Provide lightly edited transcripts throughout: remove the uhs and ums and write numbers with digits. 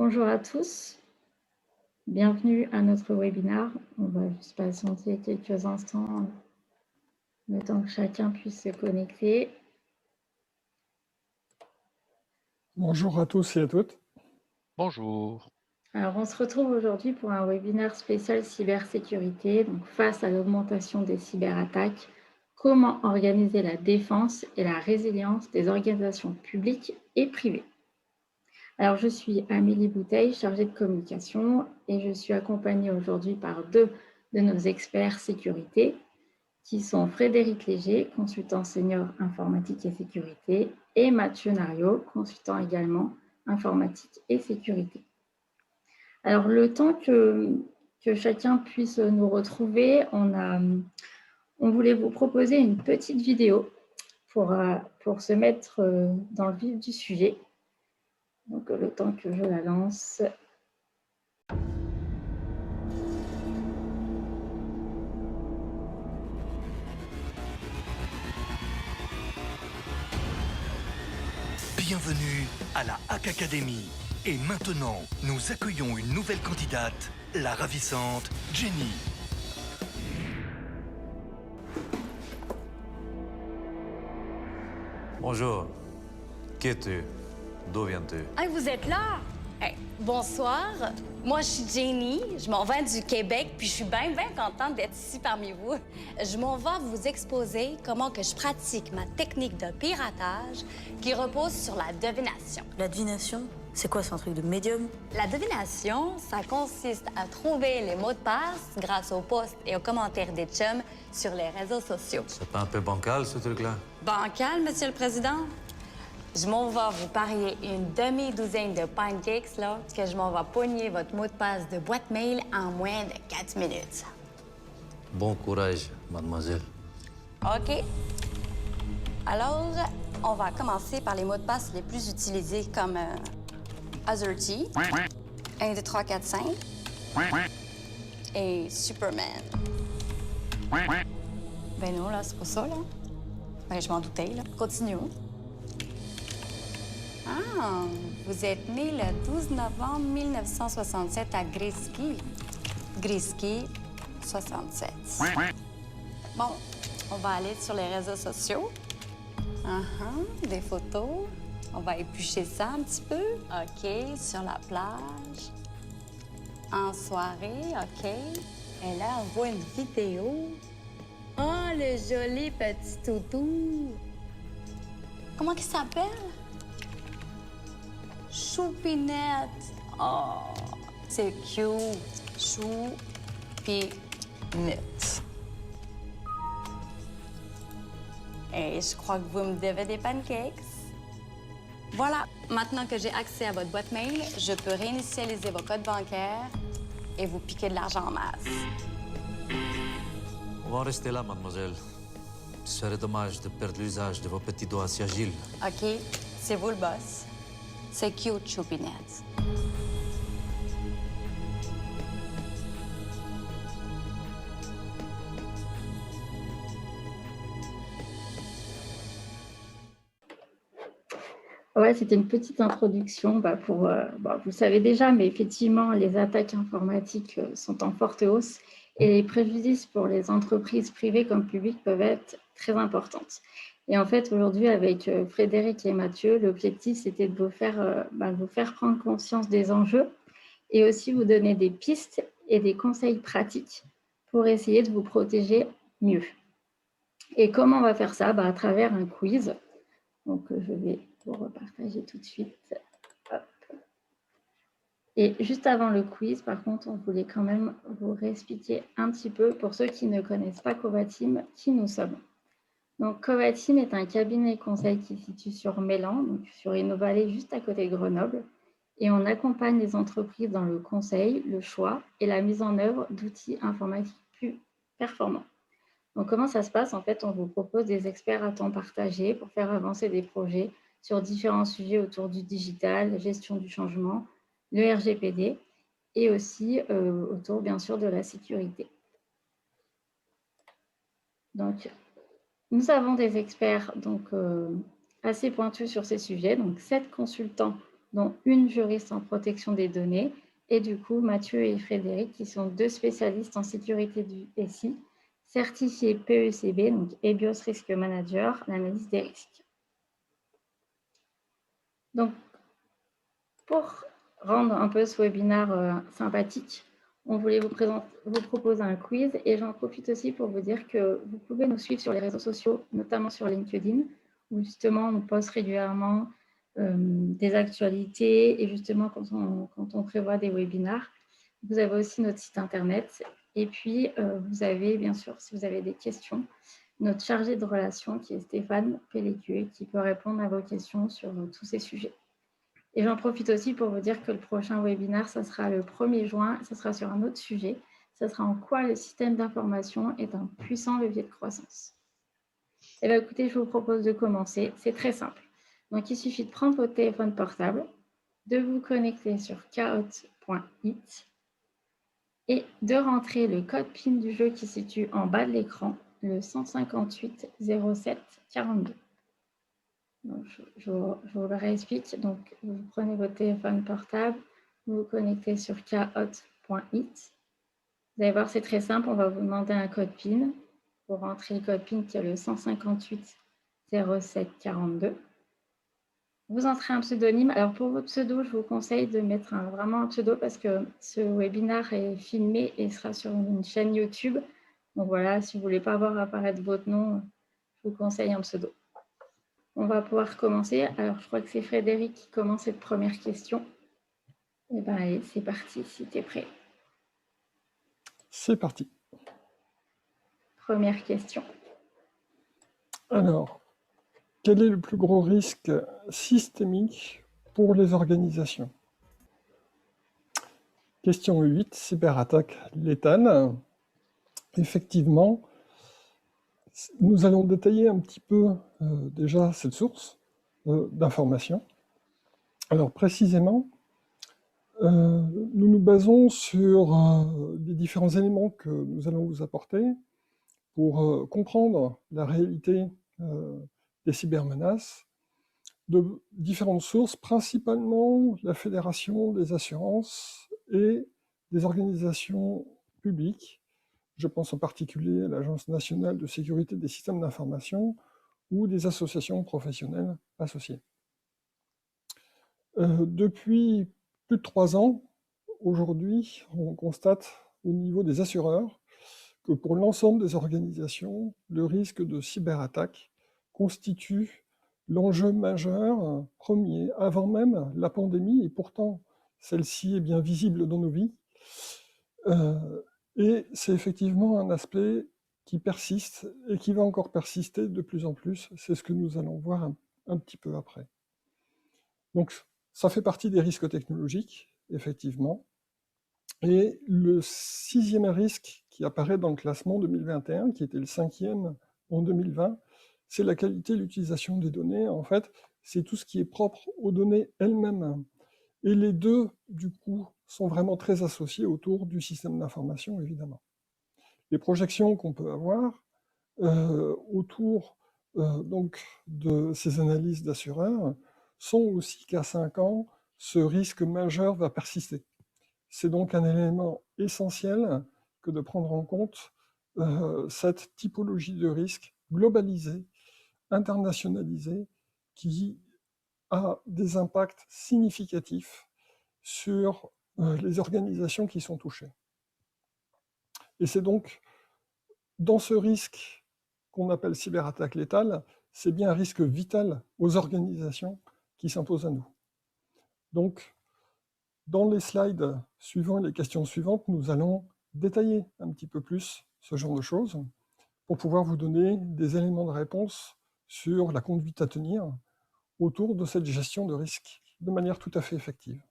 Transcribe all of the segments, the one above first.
Bonjour à tous, bienvenue à notre webinaire. On va juste patienter quelques instants, le temps que chacun puisse se connecter. Bonjour à tous et à toutes. Bonjour. Alors, on se retrouve aujourd'hui pour un webinaire spécial cybersécurité. Donc, face à l'augmentation des cyberattaques, comment organiser la défense et la résilience des organisations publiques et privées. Alors, je suis Amélie Bouteille, chargée de communication, et je suis accompagnée aujourd'hui par deux de nos experts sécurité, qui sont Frédéric Léger, consultant senior informatique et sécurité, et Mathieu Nario, consultant également informatique et sécurité. Alors, le temps que chacun puisse nous retrouver, on voulait vous proposer une petite vidéo pour se mettre dans le vif du sujet. Donc, le temps que je la lance. Bienvenue à la Hack Academy. Et maintenant, nous accueillons une nouvelle candidate, la ravissante Jenny. Bonjour. Qui es-tu? D'où viens-tu? Hey, vous êtes là? Hey, bonsoir. Moi, je suis Jenny. Je m'en viens du Québec, puis je suis bien contente d'être ici parmi vous. Je m'en vais vous exposer comment que je pratique ma technique de piratage qui repose sur la divination. La divination, c'est quoi, c'est un truc de médium? La divination, ça consiste à trouver les mots de passe grâce aux posts et aux commentaires des chums sur les réseaux sociaux. C'est pas un peu bancal, ce truc-là? Bancal, Monsieur le Président? Je m'en vais vous parier une demi-douzaine de pancakes, là, que je m'en vais pogner votre mot de passe de boîte mail en moins de 4 minutes. Bon courage, mademoiselle. OK. Alors, on va commencer par les mots de passe les plus utilisés comme Azerty, 1, 2, 3, 4, 5 et Superman. Ben non, là, c'est pas ça, là. Ben, je m'en doutais, là. Continuons. Ah, vous êtes né le 12 novembre 1967 à Grisky. Grisky, 67. Bon, on va aller sur les réseaux sociaux. Des photos. On va éplucher ça un petit peu. OK, sur la plage. En soirée, OK. Et là, on voit une vidéo. Oh, le joli petit toutou. Comment il s'appelle? Choupinette. Oh, c'est cute. Choupinette. Et je crois que vous me devez des pancakes. Voilà, maintenant que j'ai accès à votre boîte mail, je peux réinitialiser vos codes bancaires et vous piquer de l'argent en masse. On va en rester là, mademoiselle. Ce serait dommage de perdre l'usage de vos petits doigts si agiles. OK, c'est vous le boss. C'est cute, Choupinette. Ouais, c'était une petite introduction pour, vous le savez déjà, mais effectivement, les attaques informatiques sont en forte hausse et les préjudices pour les entreprises privées comme publiques peuvent être très importantes. Et en fait, aujourd'hui, avec Frédéric et Mathieu, l'objectif, c'était de vous faire prendre conscience des enjeux et aussi vous donner des pistes et des conseils pratiques pour essayer de vous protéger mieux. Et comment on va faire ça? À travers un quiz. Donc, je vais vous repartager tout de suite. Hop. Et juste avant le quiz, par contre, on voulait quand même vous réexpliquer un petit peu, pour ceux qui ne connaissent pas Covateam, qui nous sommes. Donc, Covateam est un cabinet conseil qui se situe sur Mélan, donc sur Innovallée, juste à côté de Grenoble. Et on accompagne les entreprises dans le conseil, le choix et la mise en œuvre d'outils informatiques plus performants. Donc, comment ça se passe? En fait, on vous propose des experts à temps partagé pour faire avancer des projets sur différents sujets autour du digital, gestion du changement, le RGPD et aussi autour, bien sûr, de la sécurité. Donc, nous avons des experts assez pointus sur ces sujets, donc 7 consultants dont une juriste en protection des données, et du coup, Mathieu et Frédéric, qui sont 2 spécialistes en sécurité du SI, certifiés PECB, donc EBIOS Risk Manager, l'analyse des risques. Donc, pour rendre un peu ce webinaire sympathique, on voulait vous proposer un quiz, et j'en profite aussi pour vous dire que vous pouvez nous suivre sur les réseaux sociaux, notamment sur LinkedIn, où justement on poste régulièrement des actualités, et justement quand on prévoit des webinaires. Vous avez aussi notre site internet, et puis vous avez bien sûr, si vous avez des questions, notre chargé de relations qui est Stéphane Pellécué, qui peut répondre à vos questions sur tous ces sujets. Et j'en profite aussi pour vous dire que le prochain webinaire, ça sera le 1er juin, ça sera sur un autre sujet. Ça sera en quoi le système d'information est un puissant levier de croissance. Et bien écoutez, je vous propose de commencer. C'est très simple. Donc il suffit de prendre votre téléphone portable, de vous connecter sur chaos.it et de rentrer le code PIN du jeu qui se situe en bas de l'écran, le 158 07 42. Donc, je vous le réexplique. Donc, vous prenez votre téléphone portable, vous vous connectez sur chaos.it. Vous allez voir, c'est très simple. On va vous demander un code PIN. Vous rentrez le code PIN qui est le 158 07 42. Vous entrez un pseudonyme. Alors, pour votre pseudo, je vous conseille de mettre vraiment un pseudo parce que ce webinaire est filmé et sera sur une chaîne YouTube. Donc voilà, si vous ne voulez pas voir apparaître votre nom, je vous conseille un pseudo. On va pouvoir commencer. Alors, je crois que c'est Frédéric qui commence cette première question. Eh bien, allez, c'est parti, si tu es prêt. C'est parti. Première question. Alors, quel est le plus gros risque systémique pour les organisations? Question 8, cyberattaque létale. Effectivement, nous allons détailler un petit peu déjà cette source d'information. Alors précisément, nous nous basons sur les différents éléments que nous allons vous apporter pour comprendre la réalité des cybermenaces de différentes sources, principalement la Fédération des assurances et des organisations publiques. Je pense en particulier à l'Agence nationale de sécurité des systèmes d'information ou des associations professionnelles associées. Depuis plus de 3 ans, aujourd'hui, on constate au niveau des assureurs que pour l'ensemble des organisations, le risque de cyberattaque constitue l'enjeu majeur premier, avant même la pandémie, et pourtant celle-ci est bien visible dans nos vies. Et c'est effectivement un aspect qui persiste et qui va encore persister de plus en plus. C'est ce que nous allons voir un petit peu après. Donc, ça fait partie des risques technologiques, effectivement. Et le 6e risque qui apparaît dans le classement 2021, qui était le 5e en 2020, c'est la qualité et l'utilisation des données. En fait, c'est tout ce qui est propre aux données elles-mêmes. Et les deux, du coup, sont vraiment très associés autour du système d'information, évidemment. Les projections qu'on peut avoir autour donc de ces analyses d'assureurs sont aussi qu'à 5 ans, ce risque majeur va persister. C'est donc un élément essentiel que de prendre en compte cette typologie de risque globalisée, internationalisée, qui a des impacts significatifs sur les organisations qui sont touchées. Et c'est donc dans ce risque qu'on appelle cyberattaque létale, c'est bien un risque vital aux organisations qui s'impose à nous. Donc, dans les slides suivants et les questions suivantes, nous allons détailler un petit peu plus ce genre de choses pour pouvoir vous donner des éléments de réponse sur la conduite à tenir autour de cette gestion de risque de manière tout à fait effective.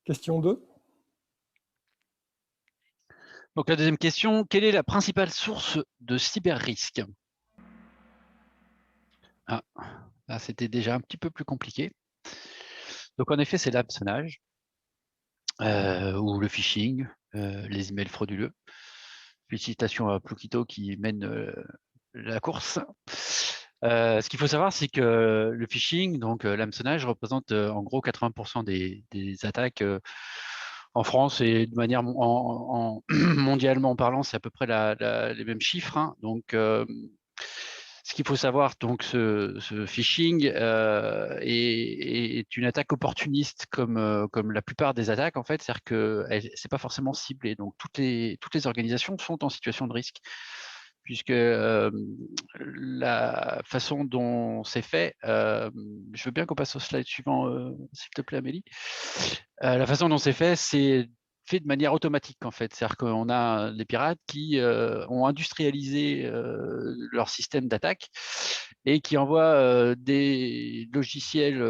Question 2. Donc la deuxième question, quelle est la principale source de cyber-risque? Ah, là c'était déjà un petit peu plus compliqué. Donc en effet, c'est l'hameçonnage ou le phishing, les emails frauduleux. Félicitations à Plukito qui mène la course. Ce qu'il faut savoir, c'est que le phishing, donc l'hameçonnage, représente en gros 80% des attaques en France et de manière mondialement parlant, c'est à peu près les mêmes chiffres, hein. Donc, ce qu'il faut savoir, donc, ce phishing est une attaque opportuniste comme la plupart des attaques, en fait, c'est-à-dire que c'est pas forcément ciblé. Donc, toutes les organisations sont en situation de risque, puisque la façon dont c'est fait, je veux bien qu'on passe au slide suivant, s'il te plaît, Amélie. La façon dont c'est fait de manière automatique, en fait. C'est-à-dire qu'on a les pirates qui ont industrialisé leur système d'attaque et qui envoient des logiciels,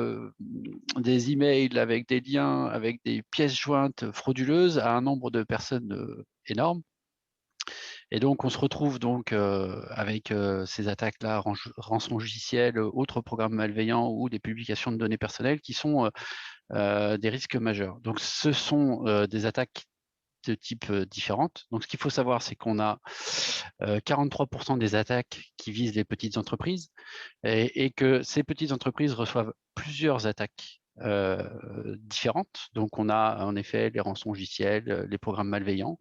des emails avec des liens, avec des pièces jointes frauduleuses à un nombre de personnes énorme. Et donc, on se retrouve donc avec ces attaques-là, rançon-logiciel, autres programmes malveillants ou des publications de données personnelles qui sont des risques majeurs. Donc, ce sont des attaques de type différentes. Donc, ce qu'il faut savoir, c'est qu'on a 43% des attaques qui visent les petites entreprises et que ces petites entreprises reçoivent plusieurs attaques différentes. Donc, on a en effet les rançons-logiciels, les programmes malveillants.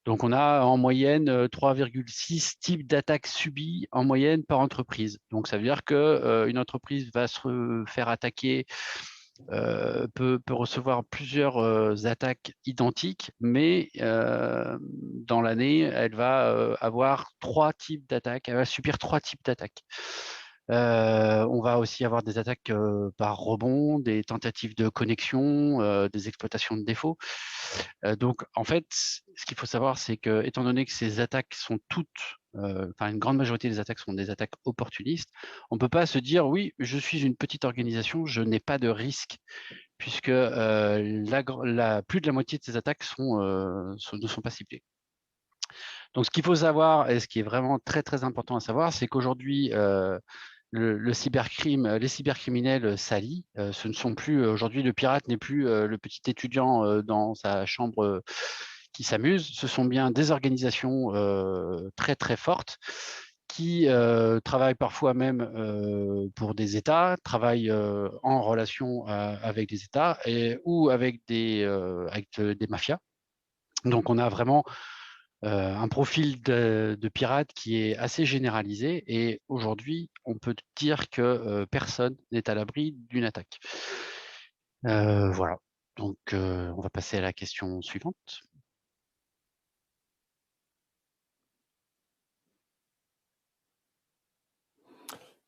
Donc, on a en moyenne 3,6 types d'attaques subies en moyenne par entreprise. Donc, ça veut dire qu'une entreprise va se faire attaquer, peut recevoir plusieurs attaques identiques, mais dans l'année, elle va avoir 3 types d'attaques, elle va subir 3 types d'attaques. On va aussi avoir des attaques par rebond, des tentatives de connexion, des exploitations de défauts. Donc, en fait, ce qu'il faut savoir, c'est que, étant donné que ces attaques sont toutes, enfin une grande majorité des attaques sont des attaques opportunistes, on ne peut pas se dire, oui, je suis une petite organisation, je n'ai pas de risque, puisque plus de la moitié de ces attaques ne sont pas ciblées. Donc, ce qu'il faut savoir, et ce qui est vraiment très, très important à savoir, c'est qu'aujourd'hui, le cybercrime, les cybercriminels s'allient. Ce ne sont plus, aujourd'hui, le pirate n'est plus le petit étudiant dans sa chambre qui s'amuse. Ce sont bien des organisations très, très fortes qui travaillent parfois même pour des États, travaillent en relation avec des États ou avec des mafias. Donc, on a vraiment un profil de pirate qui est assez généralisé et aujourd'hui, on peut dire que personne n'est à l'abri d'une attaque. Voilà, donc on va passer à la question suivante.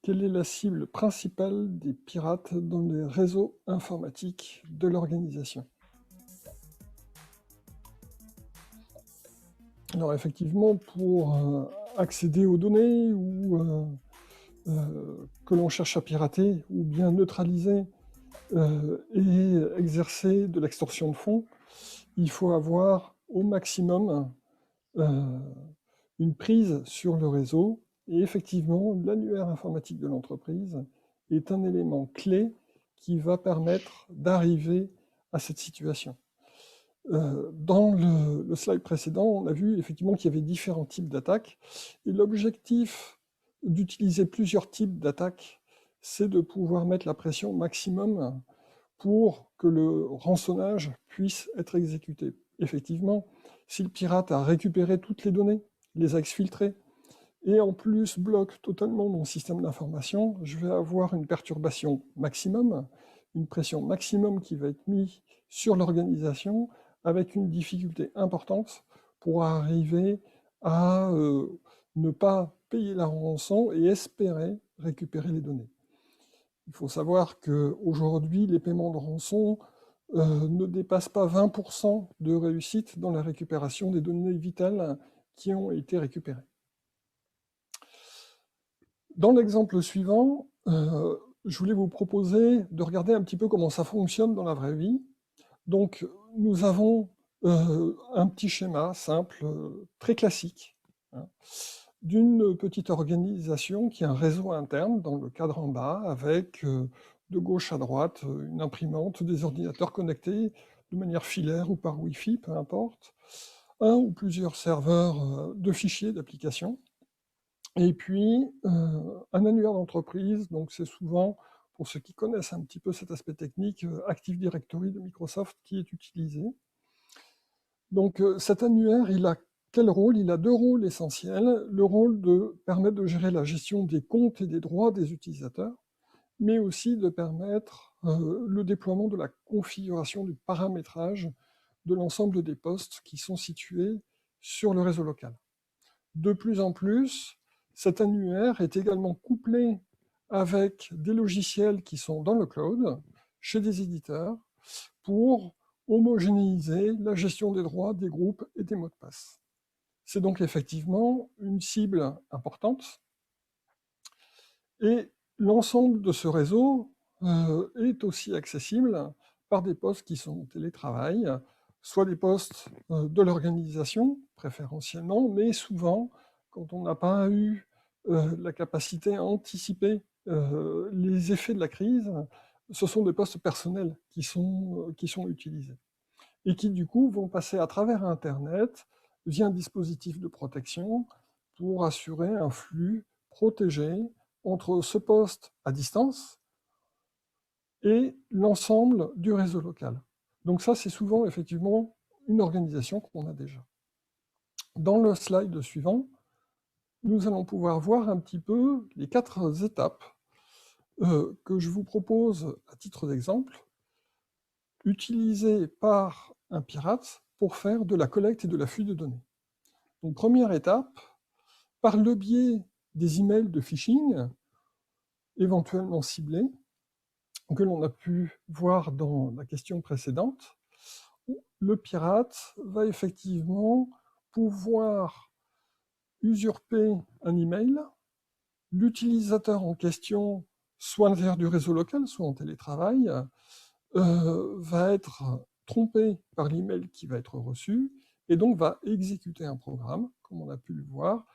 Quelle est la cible principale des pirates dans les réseaux informatiques de l'organisation? Alors effectivement, pour accéder aux données ou que l'on cherche à pirater ou bien neutraliser et exercer de l'extorsion de fonds, il faut avoir au maximum une prise sur le réseau. Et effectivement, l'annuaire informatique de l'entreprise est un élément clé qui va permettre d'arriver à cette situation. Dans le slide précédent, on a vu effectivement qu'il y avait différents types d'attaques. Et l'objectif d'utiliser plusieurs types d'attaques, c'est de pouvoir mettre la pression maximum pour que le rançonnage puisse être exécuté. Effectivement, si le pirate a récupéré toutes les données, les a exfiltrées, et en plus bloque totalement mon système d'information, je vais avoir une perturbation maximum, une pression maximum qui va être mise sur l'organisation, avec une difficulté importante pour arriver à ne pas payer la rançon et espérer récupérer les données. Il faut savoir qu'aujourd'hui, les paiements de rançon ne dépassent pas 20% de réussite dans la récupération des données vitales qui ont été récupérées. Dans l'exemple suivant, je voulais vous proposer de regarder un petit peu comment ça fonctionne dans la vraie vie. Donc, nous avons un petit schéma simple, très classique, hein, d'une petite organisation qui a un réseau interne dans le cadre en bas, avec de gauche à droite une imprimante, des ordinateurs connectés de manière filaire ou par Wi-Fi, peu importe, un ou plusieurs serveurs de fichiers d'applications, Et puis, un annuaire d'entreprise, donc c'est souvent, pour ceux qui connaissent un petit peu cet aspect technique, Active Directory de Microsoft qui est utilisé. Donc cet annuaire, il a quel rôle? Il a deux rôles essentiels. Le rôle de permettre de gérer la gestion des comptes et des droits des utilisateurs, mais aussi de permettre le déploiement de la configuration du paramétrage de l'ensemble des postes qui sont situés sur le réseau local. De plus en plus, cet annuaire est également couplé avec des logiciels qui sont dans le cloud, chez des éditeurs, pour homogénéiser la gestion des droits, des groupes et des mots de passe. C'est donc effectivement une cible importante. Et l'ensemble de ce réseau est aussi accessible par des postes qui sont en télétravail, soit des postes de l'organisation, préférentiellement, mais souvent, quand on n'a pas eu la capacité à anticiper les effets de la crise, ce sont des postes personnels qui sont utilisés et qui, du coup, vont passer à travers Internet via un dispositif de protection pour assurer un flux protégé entre ce poste à distance et l'ensemble du réseau local. Donc ça, c'est souvent effectivement une organisation qu'on a déjà. Dans le slide suivant, nous allons pouvoir voir un petit peu les 4 étapes que je vous propose à titre d'exemple, utilisées par un pirate pour faire de la collecte et de l'affût de données. Donc première étape, par le biais des emails de phishing, éventuellement ciblés, que l'on a pu voir dans la question précédente, le pirate va effectivement pouvoir usurper un email, l'utilisateur en question, soit à l'intérieur du réseau local, soit en télétravail, va être trompé par l'email qui va être reçu, et donc va exécuter un programme, comme on a pu le voir,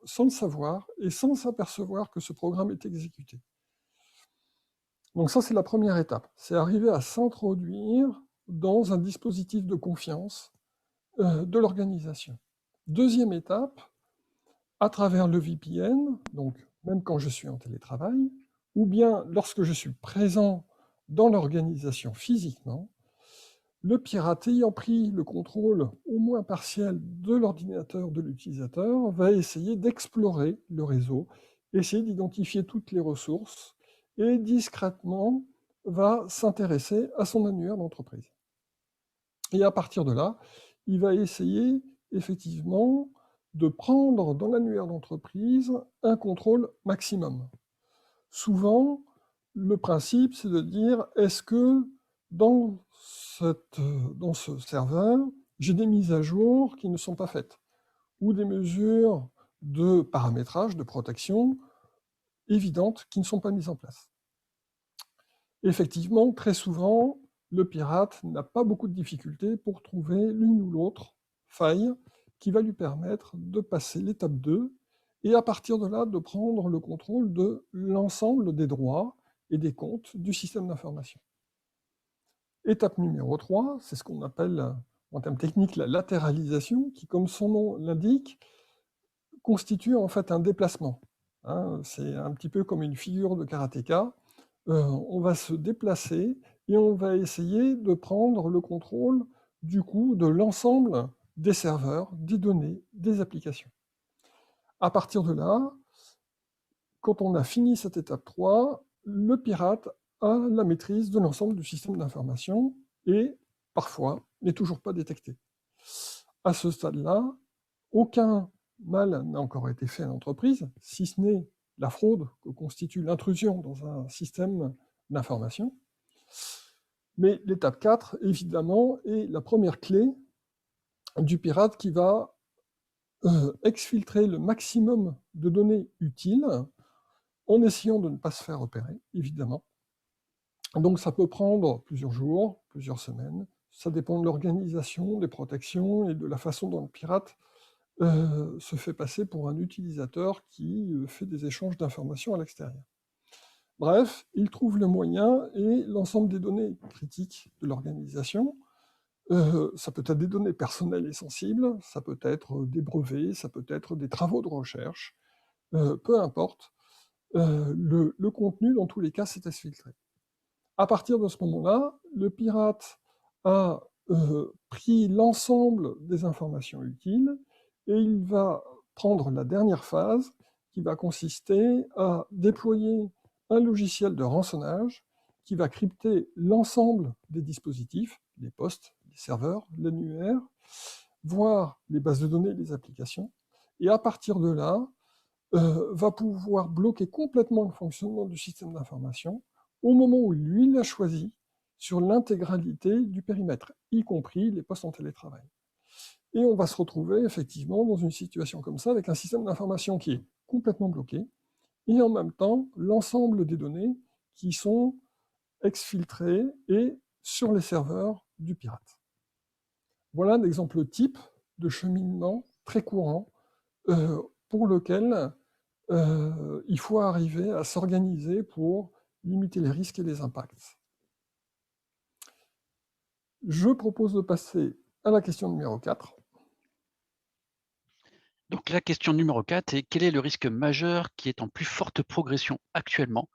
sans le savoir et sans s'apercevoir que ce programme est exécuté. Donc ça, c'est la première étape. C'est arriver à s'introduire dans un dispositif de confiance de l'organisation. Deuxième étape, à travers le VPN, donc même quand je suis en télétravail, ou bien lorsque je suis présent dans l'organisation physiquement, le pirate ayant pris le contrôle au moins partiel de l'ordinateur de l'utilisateur va essayer d'explorer le réseau, essayer d'identifier toutes les ressources et discrètement va s'intéresser à son annuaire d'entreprise. Et à partir de là, il va essayer effectivement de prendre dans l'annuaire d'entreprise un contrôle maximum. Souvent, le principe, c'est de dire, est-ce que dans ce serveur, j'ai des mises à jour qui ne sont pas faites, ou des mesures de paramétrage, de protection évidentes qui ne sont pas mises en place. Effectivement, très souvent, le pirate n'a pas beaucoup de difficultés pour trouver l'une ou l'autre faille qui va lui permettre de passer l'étape 2 et à partir de là, de prendre le contrôle de l'ensemble des droits et des comptes du système d'information. Étape numéro 3, c'est ce qu'on appelle en termes techniques la latéralisation, qui, comme son nom l'indique, constitue en fait un déplacement. C'est un petit peu comme une figure de karatéka. On va se déplacer et on va essayer de prendre le contrôle du coup de l'ensemble des serveurs, des données, des applications. À partir de là, quand on a fini cette étape 3, le pirate a la maîtrise de l'ensemble du système d'information et, parfois, n'est toujours pas détecté. À ce stade-là, aucun mal n'a encore été fait à l'entreprise, si ce n'est la fraude que constitue l'intrusion dans un système d'information. Mais l'étape 4, évidemment, est la première clé du pirate qui va exfiltrer le maximum de données utiles en essayant de ne pas se faire repérer, évidemment. Donc ça peut prendre plusieurs jours, plusieurs semaines. Ça dépend de l'organisation, des protections et de la façon dont le pirate se fait passer pour un utilisateur qui fait des échanges d'informations à l'extérieur. Bref, il trouve le moyen et l'ensemble des données critiques de l'organisation Ça peut être des données personnelles et sensibles, ça peut être des brevets, ça peut être des travaux de recherche, peu importe. Le contenu, dans tous les cas, c'est exfiltré. À partir de ce moment-là, le pirate a pris l'ensemble des informations utiles et il va prendre la dernière phase qui va consister à déployer un logiciel de rançonnage qui va crypter l'ensemble des dispositifs, les postes, les serveurs, l'annuaire, voire les bases de données, les applications, et à partir de là, va pouvoir bloquer complètement le fonctionnement du système d'information au moment où lui l'a choisi sur l'intégralité du périmètre, y compris les postes en télétravail. Et on va se retrouver effectivement dans une situation comme ça, avec un système d'information qui est complètement bloqué, et en même temps, l'ensemble des données qui sont exfiltrées et sur les serveurs du pirate. Voilà un exemple type de cheminement très courant pour lequel il faut arriver à s'organiser pour limiter les risques et les impacts. Je propose de passer à la question numéro 4. Donc la question numéro 4 est: quel est le risque majeur qui est en plus forte progression actuellement?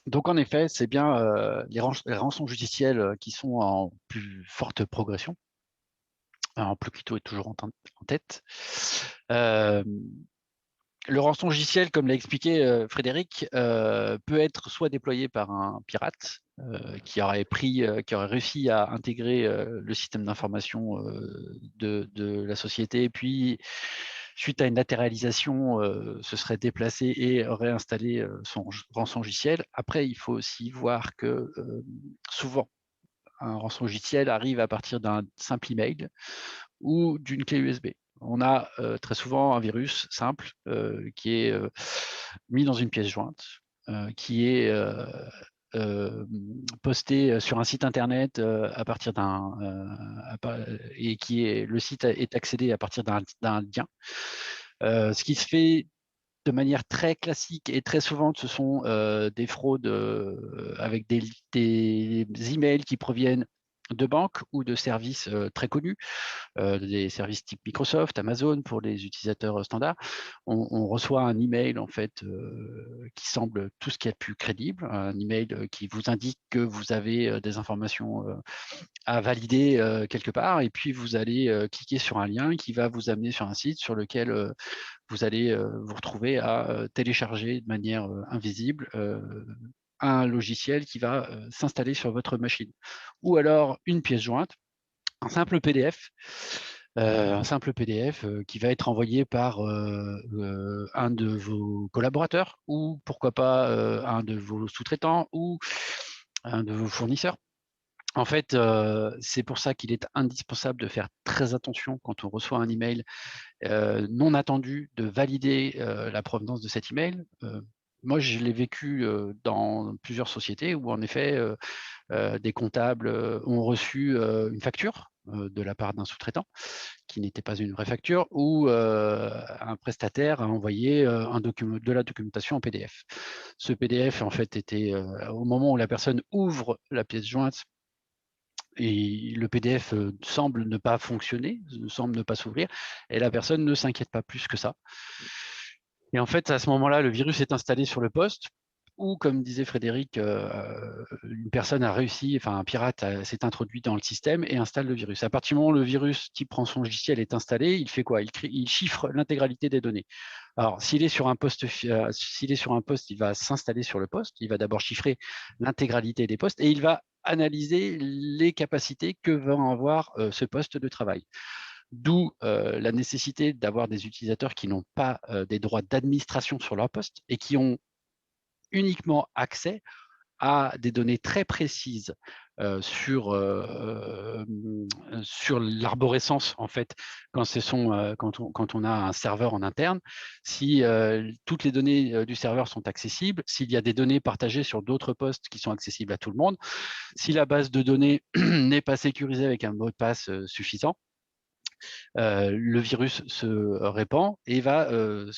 Donc en effet, c'est bien les rançons logicielles qui sont en plus forte progression. Alors, Ploquito est toujours en tête. Le rançon logiciel, comme l'a expliqué Frédéric, peut être soit déployé par un pirate qui aurait réussi à intégrer le système d'information de la société, puis suite à une latéralisation, se serait déplacé et aurait installé son rançon logiciel. Après, il faut aussi voir que souvent, un rançon logiciel arrive à partir d'un simple email ou d'une clé USB. On a très souvent un virus simple qui est mis dans une pièce jointe, qui est posté sur un site internet à partir et le site est accédé à partir d'un lien. Ce qui se fait de manière très classique et très souvent, ce sont des fraudes avec des emails qui proviennent de banques ou de services très connus, des services type Microsoft, Amazon pour les utilisateurs standards. On reçoit un email en fait qui semble tout ce qu'il y a de plus crédible, un email qui vous indique que vous avez des informations à valider quelque part, et puis vous allez cliquer sur un lien qui va vous amener sur un site sur lequel vous allez vous retrouver à télécharger de manière invisible un logiciel qui va s'installer sur votre machine. Ou alors une pièce jointe, un simple PDF, qui va être envoyé par un de vos collaborateurs ou pourquoi pas un de vos sous-traitants ou un de vos fournisseurs. En fait, c'est pour ça qu'il est indispensable de faire très attention quand on reçoit un email non attendu, de valider la provenance de cet email. Moi, je l'ai vécu dans plusieurs sociétés où, en effet, des comptables ont reçu une facture de la part d'un sous-traitant qui n'était pas une vraie facture, ou un prestataire a envoyé de la documentation en PDF. Ce PDF, en fait, était au moment où la personne ouvre la pièce jointe, et le PDF semble ne pas fonctionner, semble ne pas s'ouvrir, et la personne ne s'inquiète pas plus que ça. Et en fait, à ce moment-là, le virus est installé sur le poste, ou comme disait Frédéric, une personne a réussi, enfin un pirate s'est introduit dans le système et installe le virus. À partir du moment où le virus qui prend son logiciel est installé, il fait quoi? Il chiffre l'intégralité des données. Alors, s'il est sur un poste, il va s'installer sur le poste, il va d'abord chiffrer l'intégralité des postes et il va analyser les capacités que va avoir ce poste de travail. D'où la nécessité d'avoir des utilisateurs qui n'ont pas des droits d'administration sur leur poste et qui ont uniquement accès à des données très précises sur l'arborescence, en fait, quand on a un serveur en interne. Si toutes les données du serveur sont accessibles, s'il y a des données partagées sur d'autres postes qui sont accessibles à tout le monde, si la base de données n'est pas sécurisée avec un mot de passe suffisant, le virus se répand et va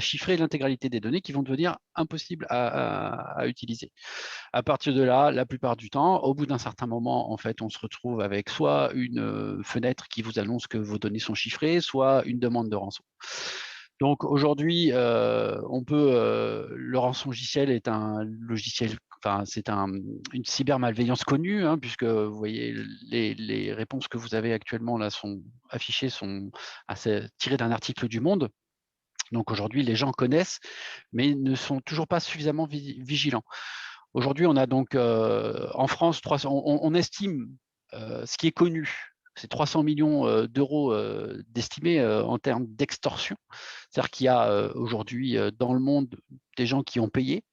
chiffrer l'intégralité des données qui vont devenir impossibles à utiliser. À partir de là, la plupart du temps, au bout d'un certain moment, en fait, on se retrouve avec soit une fenêtre qui vous annonce que vos données sont chiffrées, soit une demande de rançon. Donc aujourd'hui, le rançongiciel est un logiciel, enfin c'est une cybermalveillance connue, hein, puisque vous voyez les réponses que vous avez actuellement là sont affichées, sont tirées d'un article du Monde. Donc aujourd'hui, les gens connaissent, mais ne sont toujours pas suffisamment vigilants. Aujourd'hui, on a donc en France, on estime ce qui est connu, c'est 300 millions d'euros d'estimés en termes d'extorsion. C'est-à-dire qu'il y a aujourd'hui dans le monde des gens qui ont payé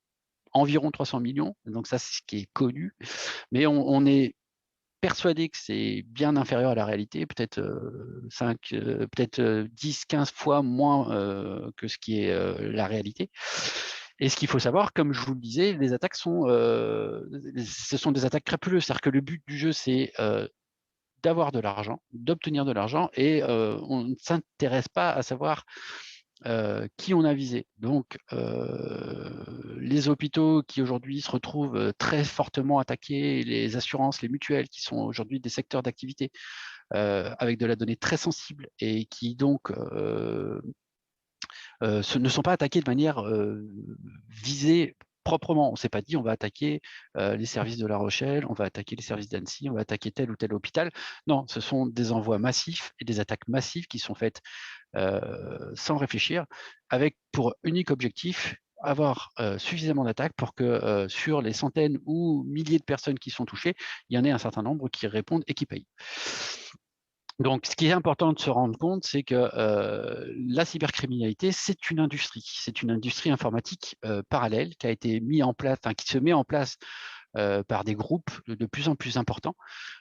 environ 300 millions, donc ça c'est ce qui est connu, mais on est persuadé que c'est bien inférieur à la réalité, peut-être 10, 15 fois moins que ce qui est la réalité. Et ce qu'il faut savoir, comme je vous le disais, les attaques ce sont des attaques crapuleuses. C'est-à-dire que le but du jeu, c'est d'avoir de l'argent, d'obtenir de l'argent, et on ne s'intéresse pas à savoir qui on a visé. Donc, les hôpitaux qui aujourd'hui se retrouvent très fortement attaqués, les assurances, les mutuelles qui sont aujourd'hui des secteurs d'activité avec de la donnée très sensible et qui donc ne sont pas attaqués de manière visée proprement. On ne s'est pas dit on va attaquer les services de La Rochelle, on va attaquer les services d'Annecy, on va attaquer tel ou tel hôpital. Non, ce sont des envois massifs et des attaques massives qui sont faites sans réfléchir, avec pour unique objectif avoir suffisamment d'attaques pour que sur les centaines ou milliers de personnes qui sont touchées, il y en ait un certain nombre qui répondent et qui payent. Donc, ce qui est important de se rendre compte, c'est que la cybercriminalité, c'est une industrie informatique parallèle qui a été mise en place, qui se met en place par des groupes de plus en plus importants.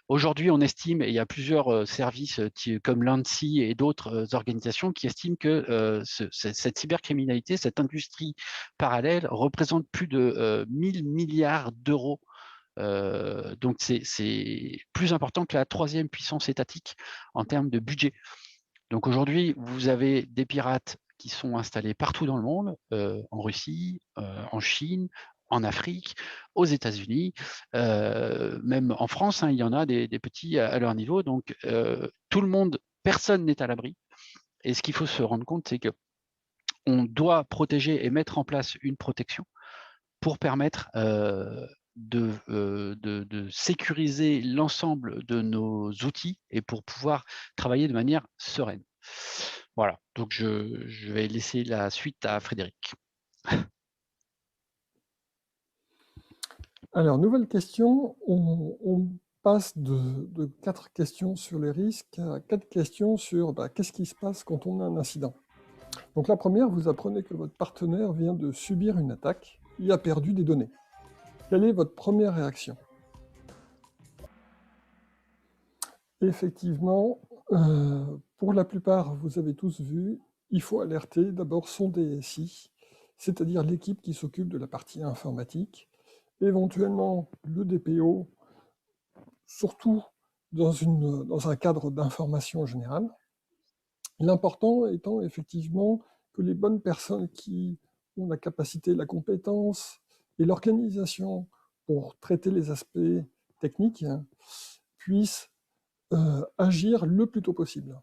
Aujourd'hui, on estime, et il y a plusieurs services comme l'ANSSI et d'autres organisations qui estiment que cette cybercriminalité, cette industrie parallèle représente plus de 1000 milliards d'euros. Donc, c'est plus important que la troisième puissance étatique en termes de budget. Donc aujourd'hui, vous avez des pirates qui sont installés partout dans le monde, en Russie, en Chine, en Afrique, aux États-Unis, même en France, hein, il y en a des petits à leur niveau. Donc tout le monde, personne n'est à l'abri. Et ce qu'il faut se rendre compte, c'est qu'on doit protéger et mettre en place une protection pour permettre de sécuriser l'ensemble de nos outils et pour pouvoir travailler de manière sereine. Voilà, donc je vais laisser la suite à Frédéric. Alors, nouvelle question, on passe de 4 questions sur les risques à 4 questions sur qu'est-ce qui se passe quand on a un incident. Donc la première, vous apprenez que votre partenaire vient de subir une attaque, il a perdu des données. Quelle est votre première réaction? Effectivement, pour la plupart, vous avez tous vu, il faut alerter d'abord son DSI, c'est-à-dire l'équipe qui s'occupe de la partie informatique, éventuellement le DPO, surtout dans un cadre d'information générale. L'important étant effectivement que les bonnes personnes qui ont la capacité, la compétence et l'organisation pour traiter les aspects techniques puissent agir le plus tôt possible.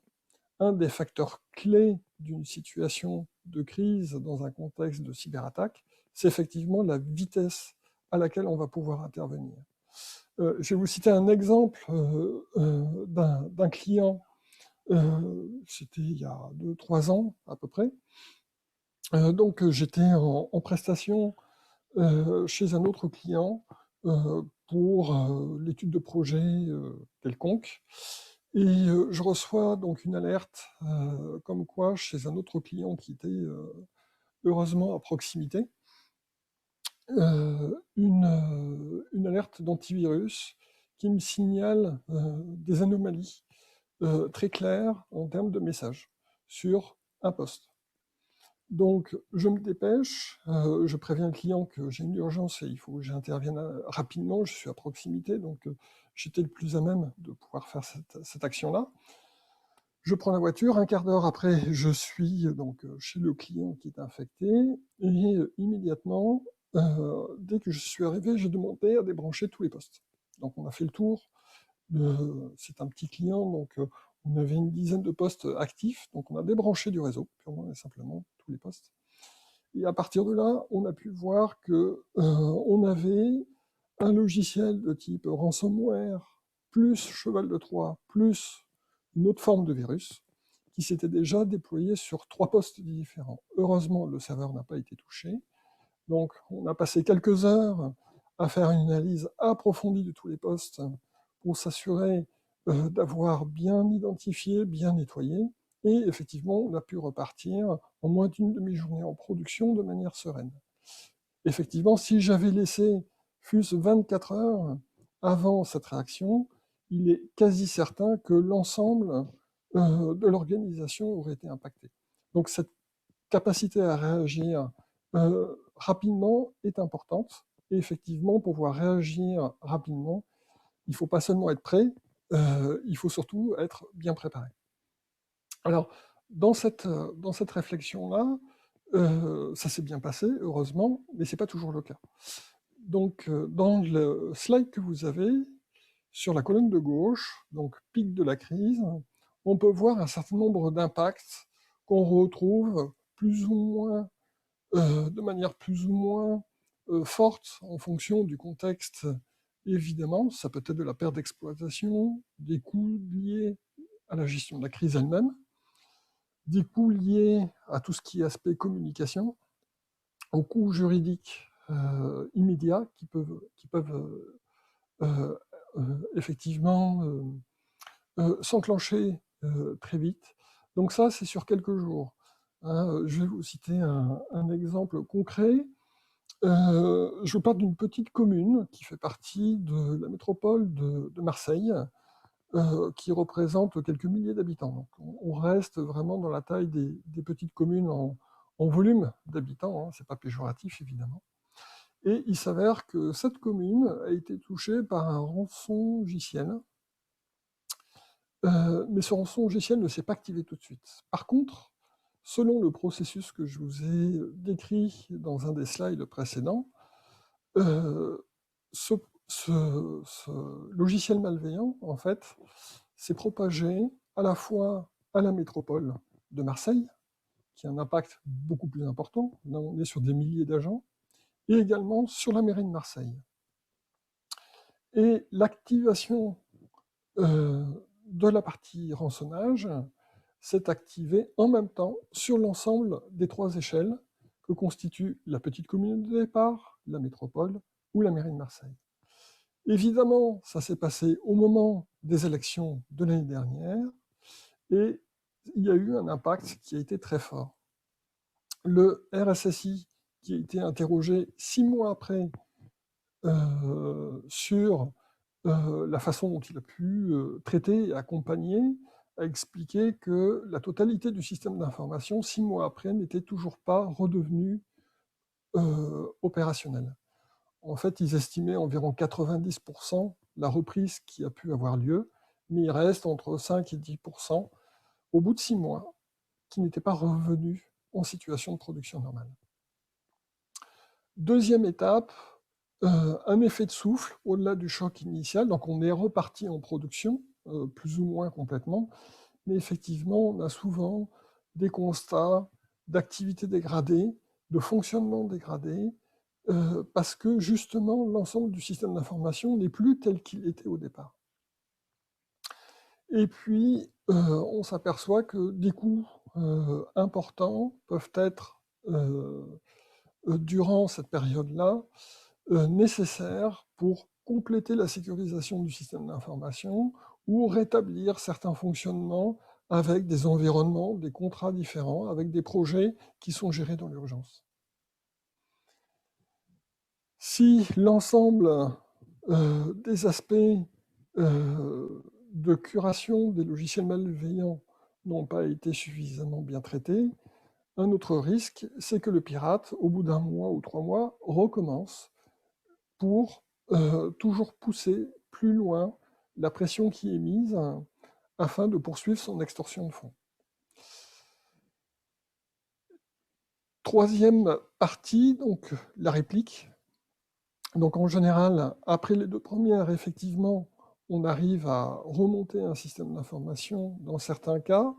Un des facteurs clés d'une situation de crise dans un contexte de cyberattaque, c'est effectivement la vitesse à laquelle on va pouvoir intervenir. Je vais vous citer un exemple d'un client, c'était il y a 2-3 ans à peu près. Donc j'étais en prestation chez un autre client pour l'étude de projet quelconque. Et je reçois donc une alerte comme quoi chez un autre client qui était heureusement à proximité, une alerte d'antivirus qui me signale des anomalies très claires en termes de messages sur un poste. Donc je me dépêche, je préviens le client que j'ai une urgence et il faut que j'intervienne rapidement, je suis à proximité, donc j'étais le plus à même de pouvoir faire cette action-là. Je prends la voiture, un quart d'heure après, je suis donc chez le client qui est infecté, et immédiatement, dès que je suis arrivé, j'ai demandé à débrancher tous les postes. Donc on a fait le tour, c'est un petit client, donc on avait une dizaine de postes actifs, donc on a débranché du réseau, purement et simplement, tous les postes. Et à partir de là, on a pu voir que on avait un logiciel de type ransomware, plus cheval de Troie, plus une autre forme de virus, qui s'était déjà déployé sur 3 postes différents. Heureusement, le serveur n'a pas été touché. Donc, on a passé quelques heures à faire une analyse approfondie de tous les postes pour s'assurer d'avoir bien identifié, bien nettoyé. Et effectivement, on a pu repartir en moins d'une demi-journée en production de manière sereine. Effectivement, si j'avais laissé fût-ce 24 heures avant cette réaction, il est quasi certain que l'ensemble de l'organisation aurait été impacté. Donc cette capacité à réagir rapidement est importante. Et effectivement, pour pouvoir réagir rapidement, il ne faut pas seulement être prêt, il faut surtout être bien préparé. Alors, dans cette réflexion-là, ça s'est bien passé, heureusement, mais ce n'est pas toujours le cas. Donc, dans le slide que vous avez, sur la colonne de gauche, donc pic de la crise, on peut voir un certain nombre d'impacts qu'on retrouve plus ou moins, de manière plus ou moins forte en fonction du contexte. Évidemment, ça peut être de la perte d'exploitation, des coûts liés à la gestion de la crise elle-même, des coûts liés à tout ce qui est aspect communication, aux coûts juridiques immédiats qui peuvent effectivement s'enclencher très vite. Donc ça, c'est sur quelques jours. Hein, je vais vous citer un exemple concret. Je parle d'une petite commune qui fait partie de la métropole de Marseille, qui représente quelques milliers d'habitants. Donc on reste vraiment dans la taille des petites communes en volume d'habitants, hein, c'est pas péjoratif évidemment. Et il s'avère que cette commune a été touchée par un rançongiciel, mais ce rançongiciel ne s'est pas activé tout de suite. Par contre, selon le processus que je vous ai décrit dans un des slides précédents, ce logiciel malveillant, en fait, s'est propagé à la fois à la métropole de Marseille, qui a un impact beaucoup plus important, là on est sur des milliers d'agents, et également sur la mairie de Marseille. Et l'activation de la partie rançonnage s'est activée en même temps sur l'ensemble des 3 échelles que constituent la petite commune de départ, la métropole ou la mairie de Marseille. Évidemment, ça s'est passé au moment des élections de l'année dernière, et il y a eu un impact qui a été très fort. Le RSSI, qui a été interrogé 6 mois après sur la façon dont il a pu traiter et accompagner, a expliqué que la totalité du système d'information, 6 mois après, n'était toujours pas redevenue opérationnelle. En fait, ils estimaient environ 90% la reprise qui a pu avoir lieu, mais il reste entre 5 et 10% au bout de 6 mois qui n'étaient pas revenus en situation de production normale. Deuxième étape, un effet de souffle au-delà du choc initial, donc on est reparti en production, plus ou moins complètement, mais effectivement, on a souvent des constats d'activité dégradée, de fonctionnement dégradé, parce que justement, l'ensemble du système d'information n'est plus tel qu'il était au départ. Et puis, on s'aperçoit que des coûts importants peuvent être, durant cette période-là, nécessaires pour compléter la sécurisation du système d'information ou rétablir certains fonctionnements avec des environnements, des contrats différents, avec des projets qui sont gérés dans l'urgence. Si l'ensemble des aspects de curation des logiciels malveillants n'ont pas été suffisamment bien traités, un autre risque, c'est que le pirate, au bout d'1 mois ou 3 mois, recommence pour toujours pousser plus loin la pression qui est mise afin de poursuivre son extorsion de fonds. Troisième partie, donc la réplique. Donc en général, après les deux premières, effectivement, on arrive à remonter un système d'information, dans certains cas,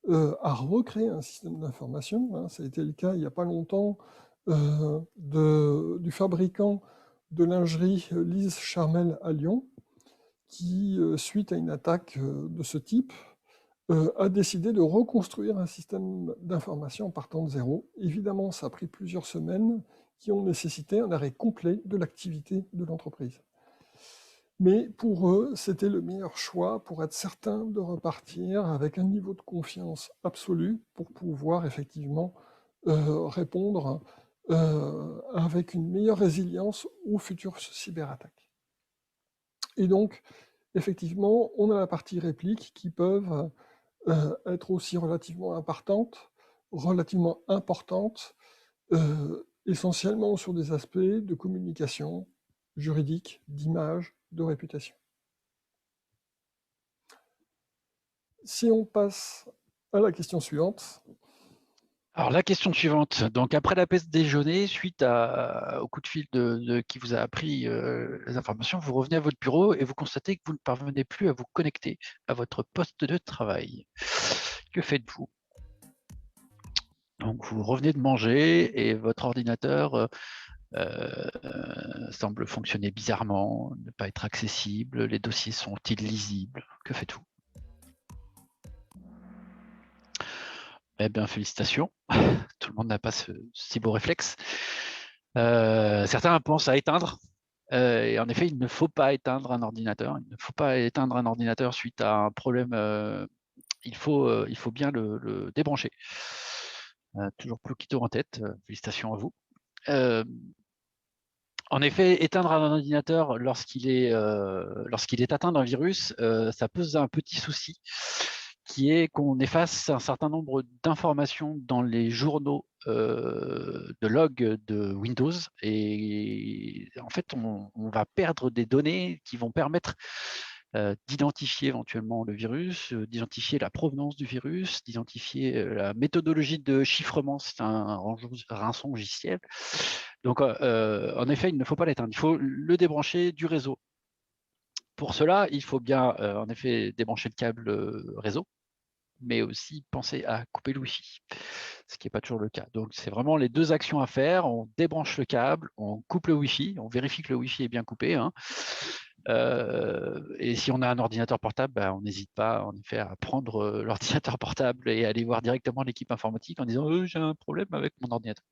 à recréer un système d'information. Hein, ça a été le cas il n'y a pas longtemps du fabricant de lingerie Lise Charmel à Lyon, qui, suite à une attaque de ce type, a décidé de reconstruire un système d'information en partant de zéro. Évidemment, ça a pris plusieurs semaines qui ont nécessité un arrêt complet de l'activité de l'entreprise. Mais pour eux, c'était le meilleur choix pour être certain de repartir avec un niveau de confiance absolu pour pouvoir effectivement répondre avec une meilleure résilience aux futures cyberattaques. Et donc, effectivement, on a la partie réplique qui peuvent être aussi relativement importantes, essentiellement sur des aspects de communication juridique, d'image, de réputation. Si on passe à la question suivante. Alors, la question suivante. Donc, après la pause déjeuner, suite au coup de fil qui vous a appris les informations, vous revenez à votre bureau et vous constatez que vous ne parvenez plus à vous connecter à votre poste de travail. Que faites-vous? Donc, vous revenez de manger et votre ordinateur semble fonctionner bizarrement, ne pas être accessible, les dossiers sont illisibles. Que faites-vous? Eh bien, félicitations. Tout le monde n'a pas ce si beau réflexe. Certains pensent à éteindre. Et en effet, il ne faut pas éteindre un ordinateur. Il ne faut pas éteindre un ordinateur suite à un problème. Il faut bien le débrancher. Toujours plus Quito en tête. Félicitations à vous. En effet, éteindre un ordinateur lorsqu'il est atteint d'un virus, ça pose un petit souci, qui est qu'on efface un certain nombre d'informations dans les journaux de log de Windows. Et en fait, on va perdre des données qui vont permettre d'identifier éventuellement le virus, d'identifier la provenance du virus, d'identifier la méthodologie de chiffrement, c'est un rançongiciel. Donc, en effet, il ne faut pas l'éteindre, il faut le débrancher du réseau. Pour cela, il faut bien, en effet, débrancher le câble réseau, mais aussi penser à couper le Wi-Fi, ce qui n'est pas toujours le cas. Donc, c'est vraiment les deux actions à faire. On débranche le câble, on coupe le Wi-Fi, on vérifie que le Wi-Fi est bien coupé. Hein. Et si on a un ordinateur portable, on n'hésite pas en effet à prendre l'ordinateur portable et aller voir directement l'équipe informatique en disant j'ai un problème avec mon ordinateur.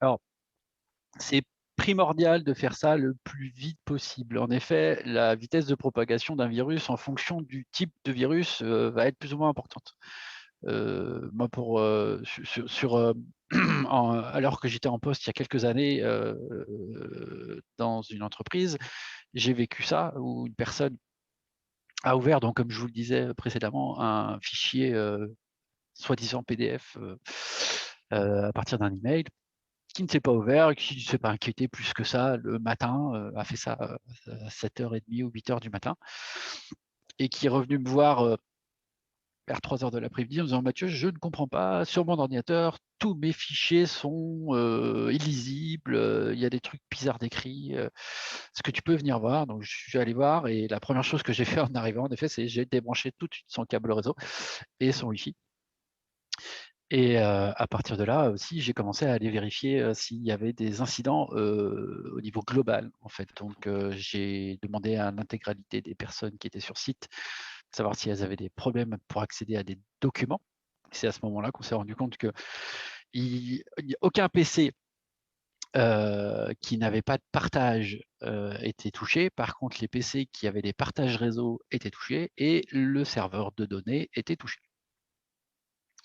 Alors, c'est primordial de faire ça le plus vite possible. En effet, la vitesse de propagation d'un virus en fonction du type de virus va être plus ou moins importante. Moi, alors que j'étais en poste il y a quelques années dans une entreprise, j'ai vécu ça où une personne a ouvert, donc comme je vous le disais précédemment, un fichier soi-disant PDF à partir d'un email qui ne s'est pas ouvert, qui ne s'est pas inquiété plus que ça le matin, a fait ça à 7h30 ou 8h du matin, et qui est revenu me voir vers 3h de l'après-midi en me disant « Mathieu, je ne comprends pas, sur mon ordinateur, tous mes fichiers sont illisibles, il y a des trucs bizarres d'écrits, est-ce que tu peux venir voir ?» Donc je suis allé voir et la première chose que j'ai fait en arrivant, en effet, c'est j'ai débranché tout de suite son câble réseau et son Wi-Fi. Et à partir de là aussi, j'ai commencé à aller vérifier s'il y avait des incidents au niveau global, en fait. Donc, j'ai demandé à l'intégralité des personnes qui étaient sur site de savoir si elles avaient des problèmes pour accéder à des documents. C'est à ce moment-là qu'on s'est rendu compte qu'il n'y a aucun PC qui n'avait pas de partage était touché. Par contre, les PC qui avaient des partages réseau étaient touchés et le serveur de données était touché.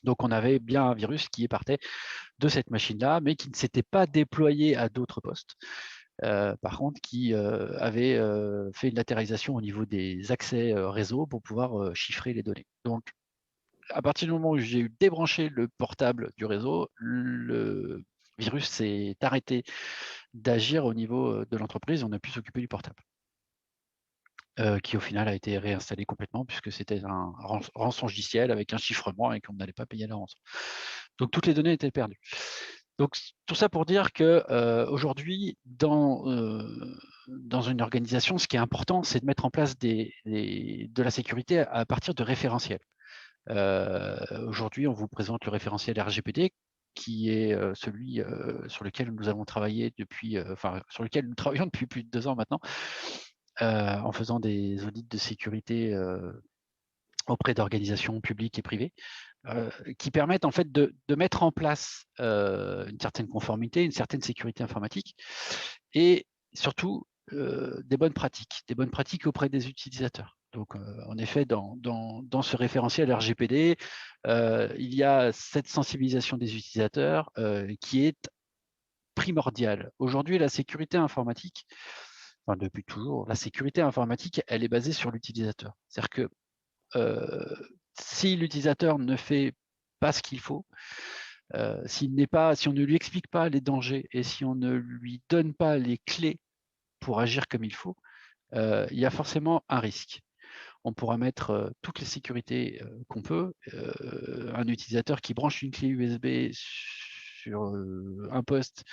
Donc, on avait bien un virus qui partait de cette machine-là, mais qui ne s'était pas déployé à d'autres postes. Par contre, qui avait fait une latéralisation au niveau des accès réseau pour pouvoir chiffrer les données. Donc, à partir du moment où j'ai débranché le portable du réseau, le virus s'est arrêté d'agir au niveau de l'entreprise. On a pu s'occuper du portable. qui au final a été réinstallé complètement puisque c'était un rançongiciel avec un chiffrement et qu'on n'allait pas payer la rançon. Donc toutes les données étaient perdues. Donc tout ça pour dire que aujourd'hui, dans une organisation, ce qui est important, c'est de mettre en place de la sécurité à partir de référentiels. Aujourd'hui, on vous présente le référentiel RGPD, qui est celui sur lequel nous avons travaillé depuis, sur lequel nous travaillons depuis plus de 2 ans maintenant, en faisant des audits de sécurité auprès d'organisations publiques et privées, qui permettent en fait de mettre en place une certaine conformité, une certaine sécurité informatique, et surtout des bonnes pratiques auprès des utilisateurs. Donc, en effet, dans ce référentiel RGPD, il y a cette sensibilisation des utilisateurs qui est primordiale. Aujourd'hui, la sécurité informatique, enfin depuis toujours, la sécurité informatique, elle est basée sur l'utilisateur. C'est-à-dire que si l'utilisateur ne fait pas ce qu'il faut, si on ne lui explique pas les dangers et si on ne lui donne pas les clés pour agir comme il faut, il y a forcément un risque. On pourra mettre toutes les sécurités qu'on peut. Un utilisateur qui branche une clé USB sur un poste,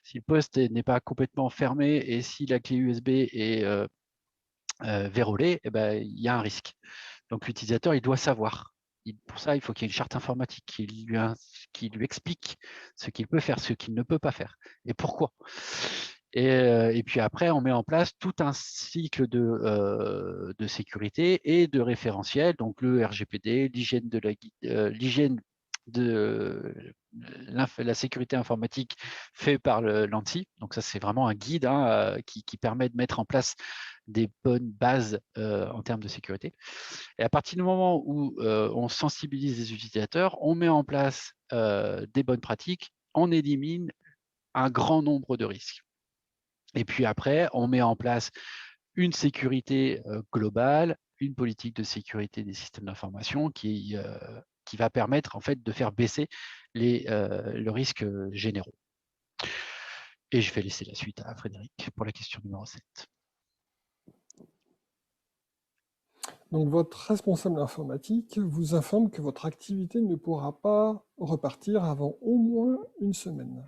si le poste n'est pas complètement fermé et si la clé USB est verrouillée, eh ben, il y a un risque. Donc l'utilisateur, il doit savoir. Pour ça, il faut qu'il y ait une charte informatique qui lui explique ce qu'il peut faire, ce qu'il ne peut pas faire, et pourquoi. Et puis après, on met en place tout un cycle de sécurité et de référentiel, donc le RGPD, l'hygiène de la sécurité informatique fait par l'ANSSI. Donc ça, c'est vraiment un guide qui permet de mettre en place des bonnes bases en termes de sécurité. Et à partir du moment où on sensibilise les utilisateurs, on met en place des bonnes pratiques, on élimine un grand nombre de risques. Et puis après, on met en place une sécurité globale, une politique de sécurité des systèmes d'information qui va permettre en fait de faire baisser le risque généraux. Et je vais laisser la suite à Frédéric pour la question numéro 7. Donc votre responsable informatique vous informe que votre activité ne pourra pas repartir avant au moins une semaine.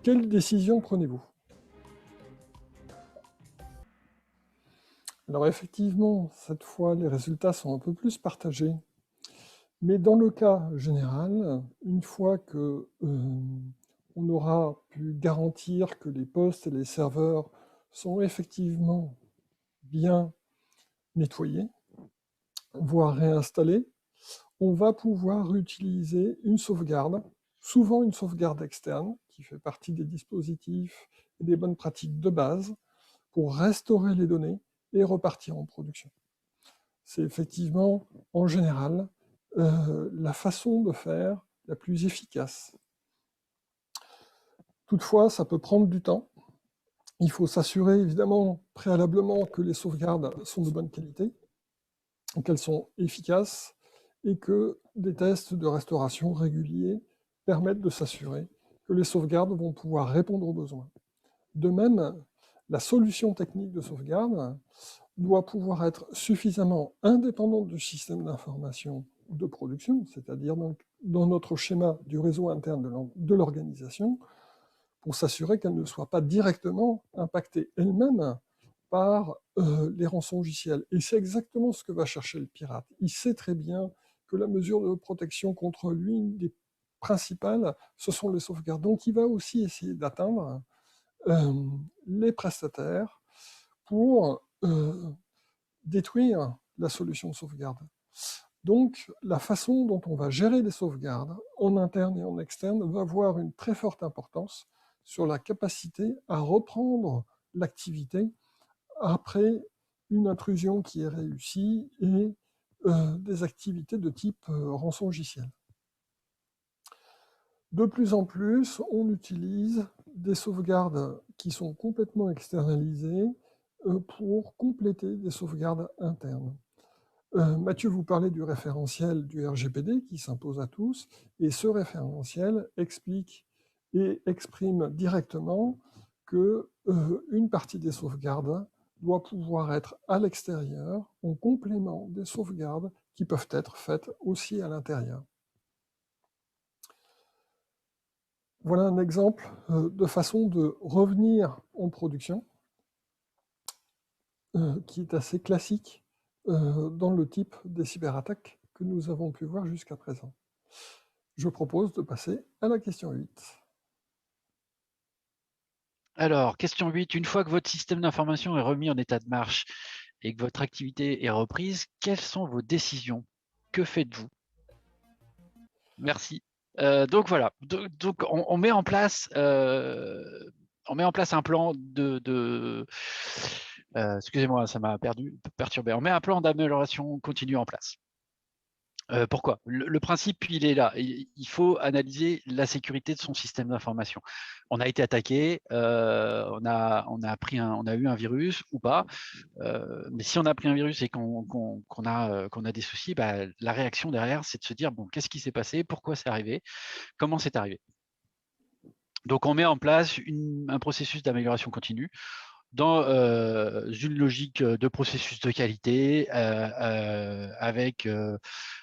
Quelle décision prenez-vous ? Alors effectivement, cette fois, les résultats sont un peu plus partagés. Mais dans le cas général, une fois que on aura pu garantir que les postes et les serveurs sont effectivement bien nettoyés, voire réinstallés, on va pouvoir utiliser une sauvegarde, souvent une sauvegarde externe, qui fait partie des dispositifs et des bonnes pratiques de base, pour restaurer les données et repartir en production. C'est effectivement, en général, la façon de faire la plus efficace. Toutefois, ça peut prendre du temps. Il faut s'assurer évidemment préalablement que les sauvegardes sont de bonne qualité, qu'elles sont efficaces et que des tests de restauration réguliers permettent de s'assurer que les sauvegardes vont pouvoir répondre aux besoins. De même, la solution technique de sauvegarde doit pouvoir être suffisamment indépendante du système d'information de production, c'est-à-dire dans notre schéma du réseau interne de l'organisation, pour s'assurer qu'elle ne soit pas directement impactée elle-même par les rançongiciels. Et c'est exactement ce que va chercher le pirate. Il sait très bien que la mesure de protection contre lui, une des principales, ce sont les sauvegardes. Donc il va aussi essayer d'atteindre les prestataires pour détruire la solution de sauvegarde. Donc, la façon dont on va gérer les sauvegardes, en interne et en externe, va avoir une très forte importance sur la capacité à reprendre l'activité après une intrusion qui est réussie et des activités de type rançongiciel. De plus en plus, on utilise des sauvegardes qui sont complètement externalisées pour compléter des sauvegardes internes. Mathieu vous parlait du référentiel du RGPD qui s'impose à tous, et ce référentiel explique et exprime directement que une partie des sauvegardes doit pouvoir être à l'extérieur, en complément des sauvegardes qui peuvent être faites aussi à l'intérieur. Voilà un exemple de façon de revenir en production qui est assez classique dans le type des cyberattaques que nous avons pu voir jusqu'à présent. Je propose de passer à la question 8. Alors, question 8. Une fois que votre système d'information est remis en état de marche et que votre activité est reprise, quelles sont vos décisions? Que faites-vous? Merci. Donc voilà, donc on met en place un plan excusez-moi, ça m'a perturbé. On met un plan d'amélioration continue en place. Pourquoi? Le principe, il est là. Il faut analyser la sécurité de son système d'information. On a été attaqué, on a eu un virus ou pas. Mais si on a pris un virus et qu'on a des soucis, bah, la réaction derrière, c'est de se dire, bon, qu'est-ce qui s'est passé? Pourquoi c'est arrivé? Comment c'est arrivé? Donc, on met en place un processus d'amélioration continue dans une logique de processus de qualité avec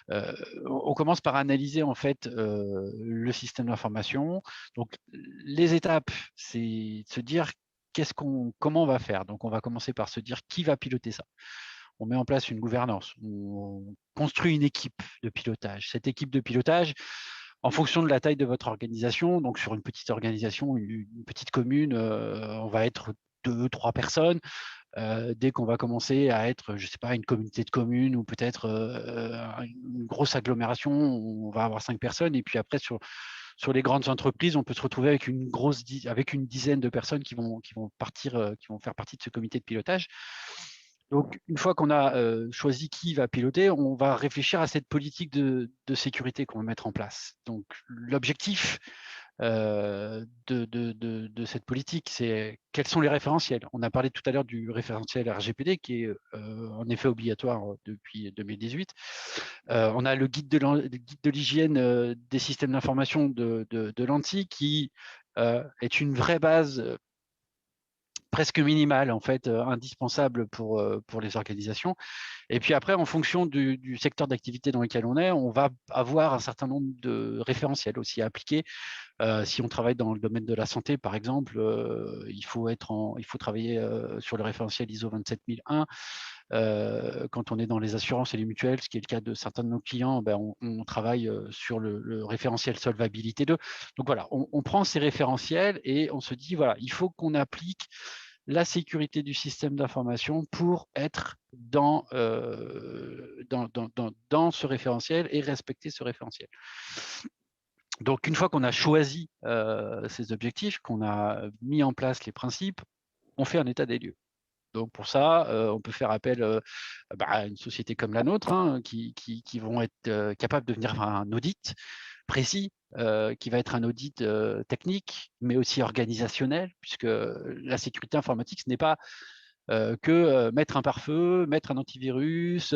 on commence par analyser en fait le système d'information. Donc les étapes, c'est de se dire comment on va faire. Donc on va commencer par se dire qui va piloter ça. On met en place une gouvernance, on construit une équipe de pilotage. Cette équipe de pilotage, en fonction de la taille de votre organisation, donc sur une petite organisation, une petite commune, on va être 2-3 personnes. Dès qu'on va commencer à être, je ne sais pas, une communauté de communes ou peut-être une grosse agglomération, on va avoir 5 personnes. Et puis après, sur les grandes entreprises, on peut se retrouver avec une dizaine de personnes qui vont faire partie de ce comité de pilotage. Donc, une fois qu'on a choisi qui va piloter, on va réfléchir à cette politique de sécurité qu'on va mettre en place. Donc, l'objectif de cette politique, c'est quels sont les référentiels. On a parlé tout à l'heure du référentiel RGPD qui est en effet obligatoire depuis 2018. On a le guide de l'hygiène des systèmes d'information de l'ANSSI qui est une vraie base presque minimale, en fait, indispensable pour les organisations. Et puis après, en fonction du secteur d'activité dans lequel on est, on va avoir un certain nombre de référentiels aussi à appliquer. Si on travaille dans le domaine de la santé, par exemple, il faut travailler sur le référentiel ISO 27001. Quand on est dans les assurances et les mutuelles, ce qui est le cas de certains de nos clients, ben, on travaille sur le référentiel solvabilité 2. Donc voilà, on prend ces référentiels et on se dit, voilà, il faut qu'on applique la sécurité du système d'information pour être dans ce référentiel et respecter ce référentiel. Donc, une fois qu'on a choisi ces objectifs, qu'on a mis en place les principes, on fait un état des lieux. Donc, pour ça, on peut faire appel à une société comme la nôtre, hein, qui vont être capables de venir faire un audit précis, qui va être un audit technique, mais aussi organisationnel, puisque la sécurité informatique, ce n'est pas que mettre un pare-feu, mettre un antivirus,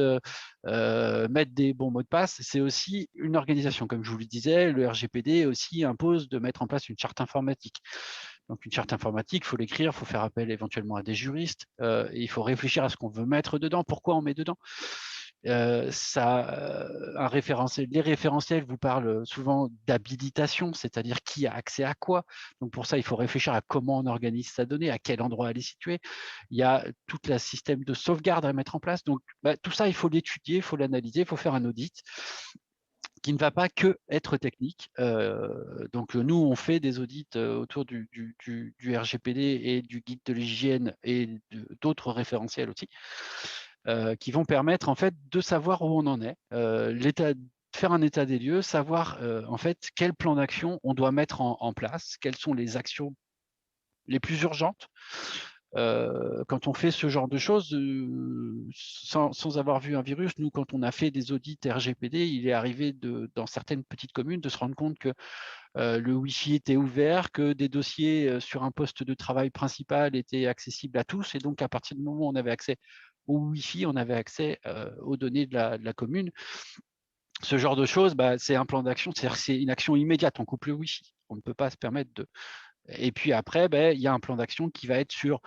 mettre des bons mots de passe. C'est aussi une organisation. Comme je vous le disais, le RGPD aussi impose de mettre en place une charte informatique. Donc, une charte informatique, il faut l'écrire, il faut faire appel éventuellement à des juristes, et il faut réfléchir à ce qu'on veut mettre dedans, pourquoi on met dedans. Les référentiels vous parlent souvent d'habilitation, c'est-à-dire qui a accès à quoi. Donc pour ça, il faut réfléchir à comment on organise sa donnée, à quel endroit elle est située. Il y a tout le système de sauvegarde à mettre en place. Donc tout ça, il faut l'étudier, il faut l'analyser, il faut faire un audit qui ne va pas que être technique. Donc nous, on fait des audits autour du RGPD et du guide de l'hygiène et d'autres référentiels aussi. Qui vont permettre en fait de savoir où on en est, faire un état des lieux, savoir en fait quel plan d'action on doit mettre en place, quelles sont les actions les plus urgentes. Quand on fait ce genre de choses, sans avoir vu un virus, nous, quand on a fait des audits RGPD, il est arrivé dans certaines petites communes de se rendre compte que le Wi-Fi était ouvert, que des dossiers sur un poste de travail principal étaient accessibles à tous. Et donc, à partir du moment où on avait accès au Wi-Fi, on avait accès aux données de la commune. Ce genre de choses, c'est un plan d'action, c'est-à-dire que c'est une action immédiate. On coupe le Wi-Fi. On ne peut pas se permettre de… Et puis après, il y a un plan d'action qui va être sur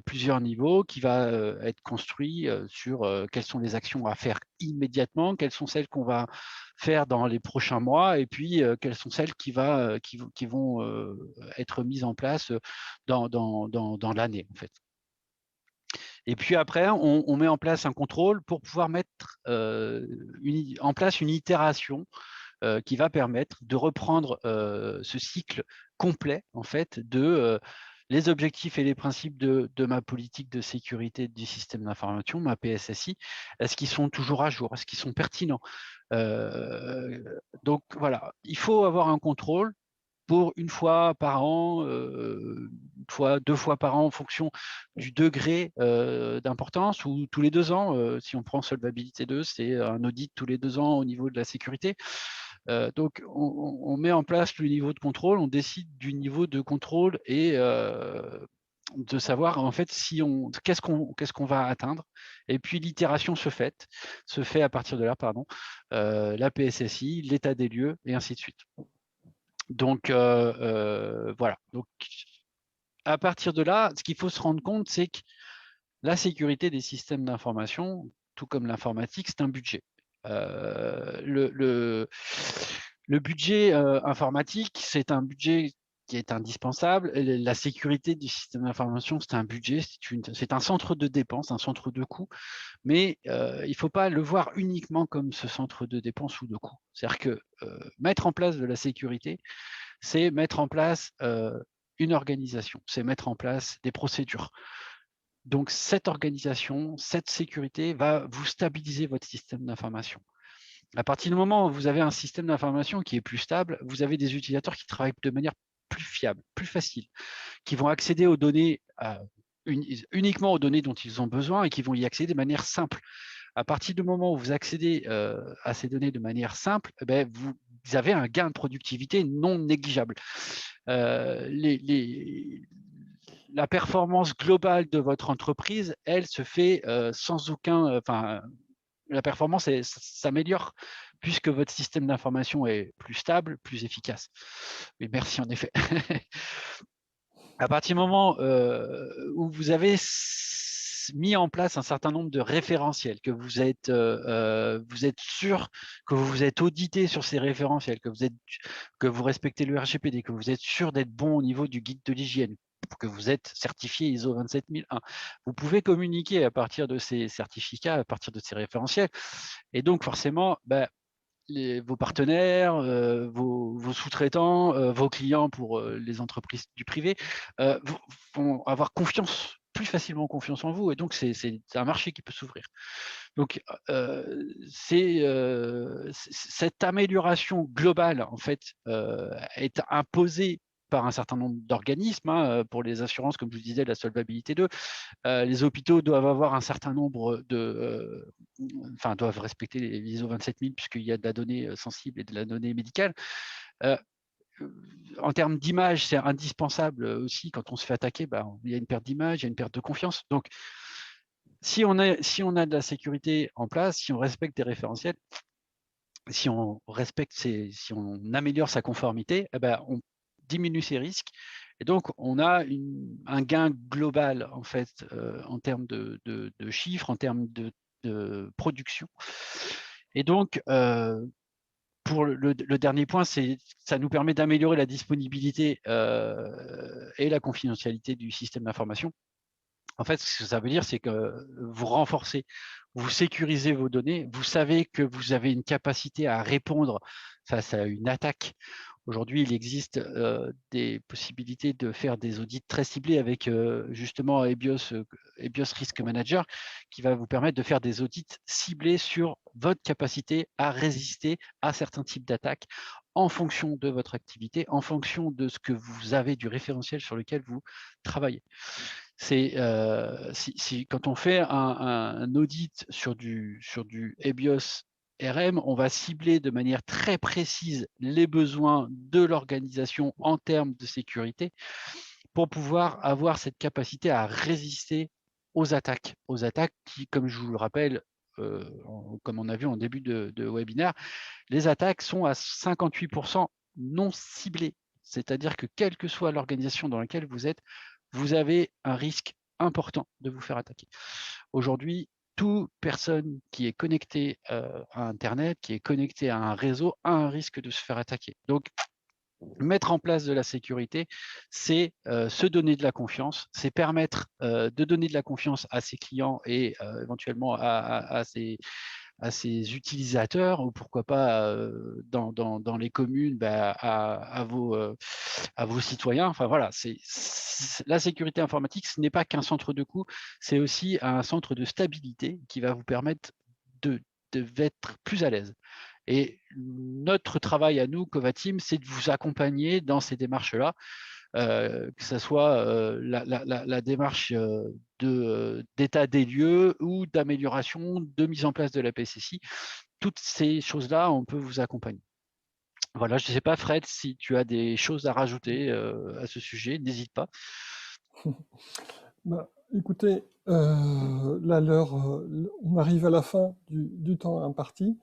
plusieurs niveaux, qui va être construit sur quelles sont les actions à faire immédiatement, quelles sont celles qu'on va faire dans les prochains mois, et puis quelles sont celles qui vont être mises en place dans l'année, en fait. Et puis après, on met en place un contrôle pour pouvoir mettre en place une itération qui va permettre de reprendre ce cycle complet, en fait, de les objectifs et les principes de ma politique de sécurité du système d'information, ma PSSI, est-ce qu'ils sont toujours à jour, est-ce qu'ils sont pertinents? Donc voilà, il faut avoir un contrôle pour une fois par an, une fois, 2 fois par an en fonction du degré d'importance, ou tous les 2 ans. Si on prend Solvabilité 2, c'est un audit tous les 2 ans au niveau de la sécurité. Donc, on met en place le niveau de contrôle, on décide du niveau de contrôle et de savoir en fait qu'est-ce qu'on va atteindre. Et puis l'itération se fait à partir de là, la PSSI, l'état des lieux et ainsi de suite. Donc voilà. Donc à partir de là, ce qu'il faut se rendre compte, c'est que la sécurité des systèmes d'information, tout comme l'informatique, c'est un budget. Le budget informatique, c'est un budget qui est indispensable. La sécurité du système d'information, c'est un budget, c'est un centre de dépenses, un centre de coûts, mais il ne faut pas le voir uniquement comme ce centre de dépenses ou de coûts. C'est-à-dire que mettre en place de la sécurité, c'est mettre en place une organisation, c'est mettre en place des procédures. Donc, cette organisation, cette sécurité va vous stabiliser votre système d'information. À partir du moment où vous avez un système d'information qui est plus stable, vous avez des utilisateurs qui travaillent de manière plus fiable, plus facile, qui vont accéder aux données, uniquement aux données dont ils ont besoin et qui vont y accéder de manière simple. À partir du moment où vous accédez à ces données de manière simple, vous avez un gain de productivité non négligeable. La performance globale de votre entreprise, elle se fait sans aucun... la performance s'améliore puisque votre système d'information est plus stable, plus efficace. Oui, merci en effet. À partir du moment où vous avez mis en place un certain nombre de référentiels, que vous êtes sûr que vous êtes audité sur ces référentiels, que vous respectez le RGPD, que vous êtes sûr d'être bon au niveau du guide de l'hygiène, que vous êtes certifié ISO 27001, vous pouvez communiquer à partir de ces certificats, à partir de ces référentiels. Et donc forcément, vos partenaires, vos sous-traitants, vos clients pour les entreprises du privé vont avoir plus facilement confiance en vous, et donc c'est un marché qui peut s'ouvrir. Donc cette amélioration globale en fait est imposée par un certain nombre d'organismes, pour les assurances, comme je vous disais, la Solvabilité 2. Les hôpitaux doivent avoir un certain nombre doivent respecter l'ISO 27000 puisqu'il y a de la donnée sensible et de la donnée médicale. En termes d'image, c'est indispensable aussi. Quand on se fait attaquer, il y a une perte d'image, il y a une perte de confiance. Donc, si on a de la sécurité en place, si on respecte des référentiels, si on améliore sa conformité, on diminue ses risques. Et donc, on a un gain global, en fait, en termes de chiffres, en termes de production. Et donc, pour le dernier point, ça nous permet d'améliorer la disponibilité et la confidentialité du système d'information. En fait, ce que ça veut dire, c'est que vous renforcez, vous sécurisez vos données, vous savez que vous avez une capacité à répondre face à une attaque. Aujourd'hui, il existe des possibilités de faire des audits très ciblés avec justement EBIOS Risk Manager, qui va vous permettre de faire des audits ciblés sur votre capacité à résister à certains types d'attaques en fonction de votre activité, en fonction de ce que vous avez du référentiel sur lequel vous travaillez. Quand on fait un audit sur du EBIOS RM, on va cibler de manière très précise les besoins de l'organisation en termes de sécurité pour pouvoir avoir cette capacité à résister aux attaques qui, comme je vous le rappelle, comme on a vu en début de webinaire, les attaques sont à 58% non ciblées. C'est-à-dire que quelle que soit l'organisation dans laquelle vous êtes, vous avez un risque important de vous faire attaquer. Aujourd'hui, toute personne qui est connectée à Internet, qui est connectée à un réseau, a un risque de se faire attaquer. Donc, mettre en place de la sécurité, c'est se donner de la confiance, c'est permettre de donner de la confiance à ses clients et éventuellement à ses utilisateurs, ou pourquoi pas dans les communes, à vos citoyens. Enfin voilà, la sécurité informatique, ce n'est pas qu'un centre de coût, c'est aussi un centre de stabilité qui va vous permettre d'être plus à l'aise. Et notre travail à nous, Covateam, c'est de vous accompagner dans ces démarches-là, que ce soit la démarche d'état des lieux ou d'amélioration, de mise en place de la PSSI. Toutes ces choses-là, on peut vous accompagner. Voilà, je ne sais pas, Fred, si tu as des choses à rajouter à ce sujet, n'hésite pas. Écoutez, là, on arrive à la fin du temps imparti,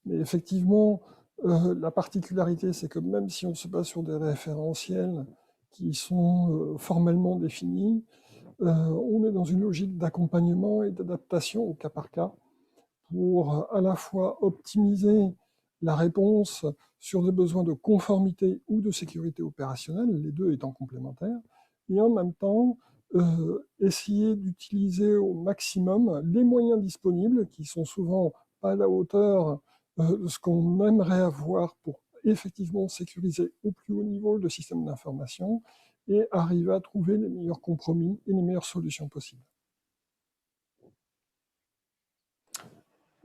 mais effectivement, la particularité, c'est que même si on se base sur des référentiels qui sont formellement définis, on est dans une logique d'accompagnement et d'adaptation au cas par cas pour à la fois optimiser la réponse sur des besoins de conformité ou de sécurité opérationnelle, les deux étant complémentaires, et en même temps essayer d'utiliser au maximum les moyens disponibles qui sont souvent pas à la hauteur de ce qu'on aimerait avoir pour effectivement sécuriser au plus haut niveau le système d'information et arriver à trouver les meilleurs compromis et les meilleures solutions possibles.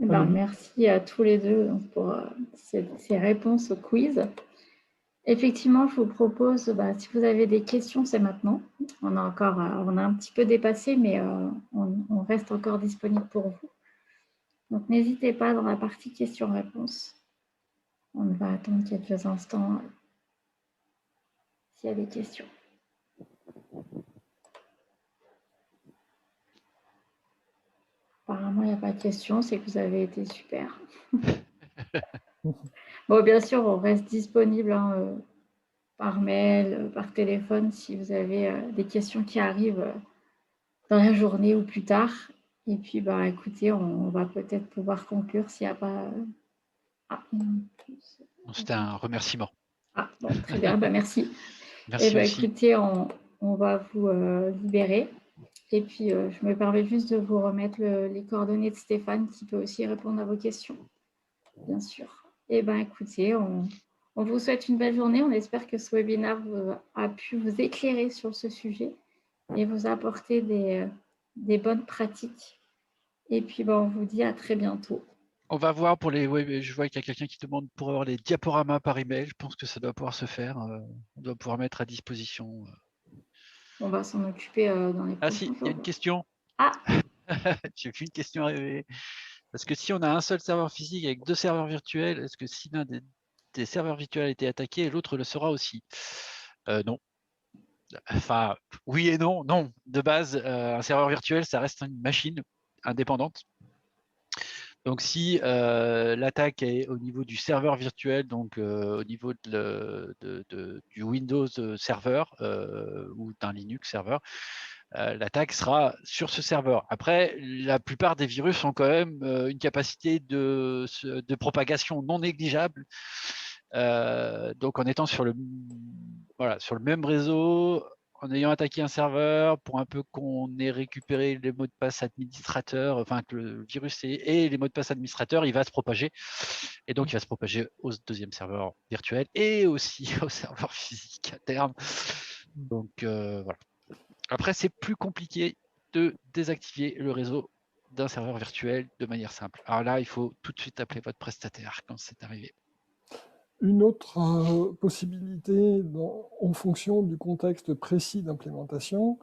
Merci à tous les deux pour ces réponses au quiz. Effectivement, je vous propose, si vous avez des questions, c'est maintenant. On a un petit peu dépassé, mais on reste encore disponible pour vous. Donc, n'hésitez pas dans la partie questions-réponses. On va attendre quelques instants s'il y a des questions. Apparemment, il n'y a pas de questions, c'est que vous avez été super. Bon, bien sûr, on reste disponible par mail, par téléphone, si vous avez des questions qui arrivent dans la journée ou plus tard. Et puis, écoutez, on va peut-être pouvoir conclure s'il n'y a pas... C'était un remerciement. Ah, bon, très bien, merci. Merci aussi. Écoutez, on va vous libérer. Et puis, je me permets juste de vous remettre les coordonnées de Stéphane, qui peut aussi répondre à vos questions, bien sûr. Et écoutez, on vous souhaite une belle journée. On espère que ce webinaire a pu vous éclairer sur ce sujet et vous apporter des bonnes pratiques. Et puis, on vous dit à très bientôt. On va voir pour les web. Je vois qu'il y a quelqu'un qui demande pour avoir les diaporamas par email. Je pense que ça doit pouvoir se faire. On doit pouvoir mettre à disposition. On va s'en occuper dans les prochains jours. Ah si, il y a une question. Ah j'ai vu une question arriver. Parce que si on a un seul serveur physique avec 2 serveurs virtuels, est-ce que si l'un des serveurs virtuels a été attaqué, l'autre le sera aussi? Non. Enfin, oui et non. Non. De base, un serveur virtuel, ça reste une machine indépendante. Donc, si l'attaque est au niveau du serveur virtuel, donc au niveau du Windows serveur ou d'un Linux serveur, l'attaque sera sur ce serveur. Après, la plupart des virus ont quand même une capacité de propagation non négligeable. Donc, en étant sur le même réseau, en ayant attaqué un serveur, pour un peu qu'on ait récupéré les mots de passe administrateurs, enfin que le virus et les mots de passe administrateurs, il va se propager. Et donc, il va se propager au deuxième serveur virtuel et aussi au serveur physique à terme. Donc, voilà. Après, c'est plus compliqué de désactiver le réseau d'un serveur virtuel de manière simple. Alors là, il faut tout de suite appeler votre prestataire quand c'est arrivé. Une autre possibilité, en fonction du contexte précis d'implémentation,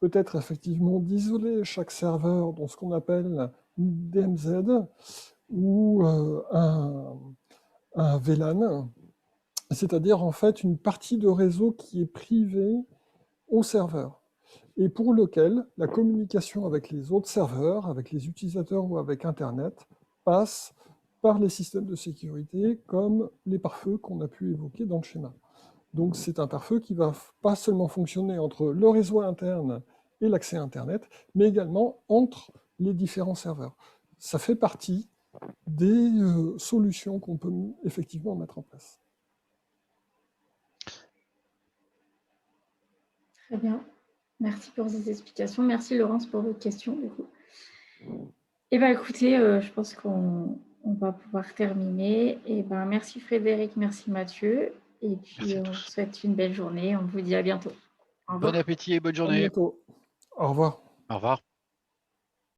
peut être effectivement d'isoler chaque serveur dans ce qu'on appelle une DMZ ou un VLAN, c'est-à-dire en fait une partie de réseau qui est privée au serveur et pour lequel la communication avec les autres serveurs, avec les utilisateurs ou avec Internet passe par les systèmes de sécurité comme les pare-feux qu'on a pu évoquer dans le schéma. Donc c'est un pare-feu qui va pas seulement fonctionner entre le réseau interne et l'accès à Internet, mais également entre les différents serveurs. Ça fait partie des solutions qu'on peut effectivement mettre en place. Très bien. Merci pour ces explications. Merci Laurence pour votre question. Du coup. Eh bien, écoutez, je pense qu'on va pouvoir terminer. Et ben, merci Frédéric, merci Mathieu. Et puis, on vous souhaite une belle journée. On vous dit à bientôt. Au revoir. Bon appétit et bonne À journée. bientôt. Au revoir. Au revoir.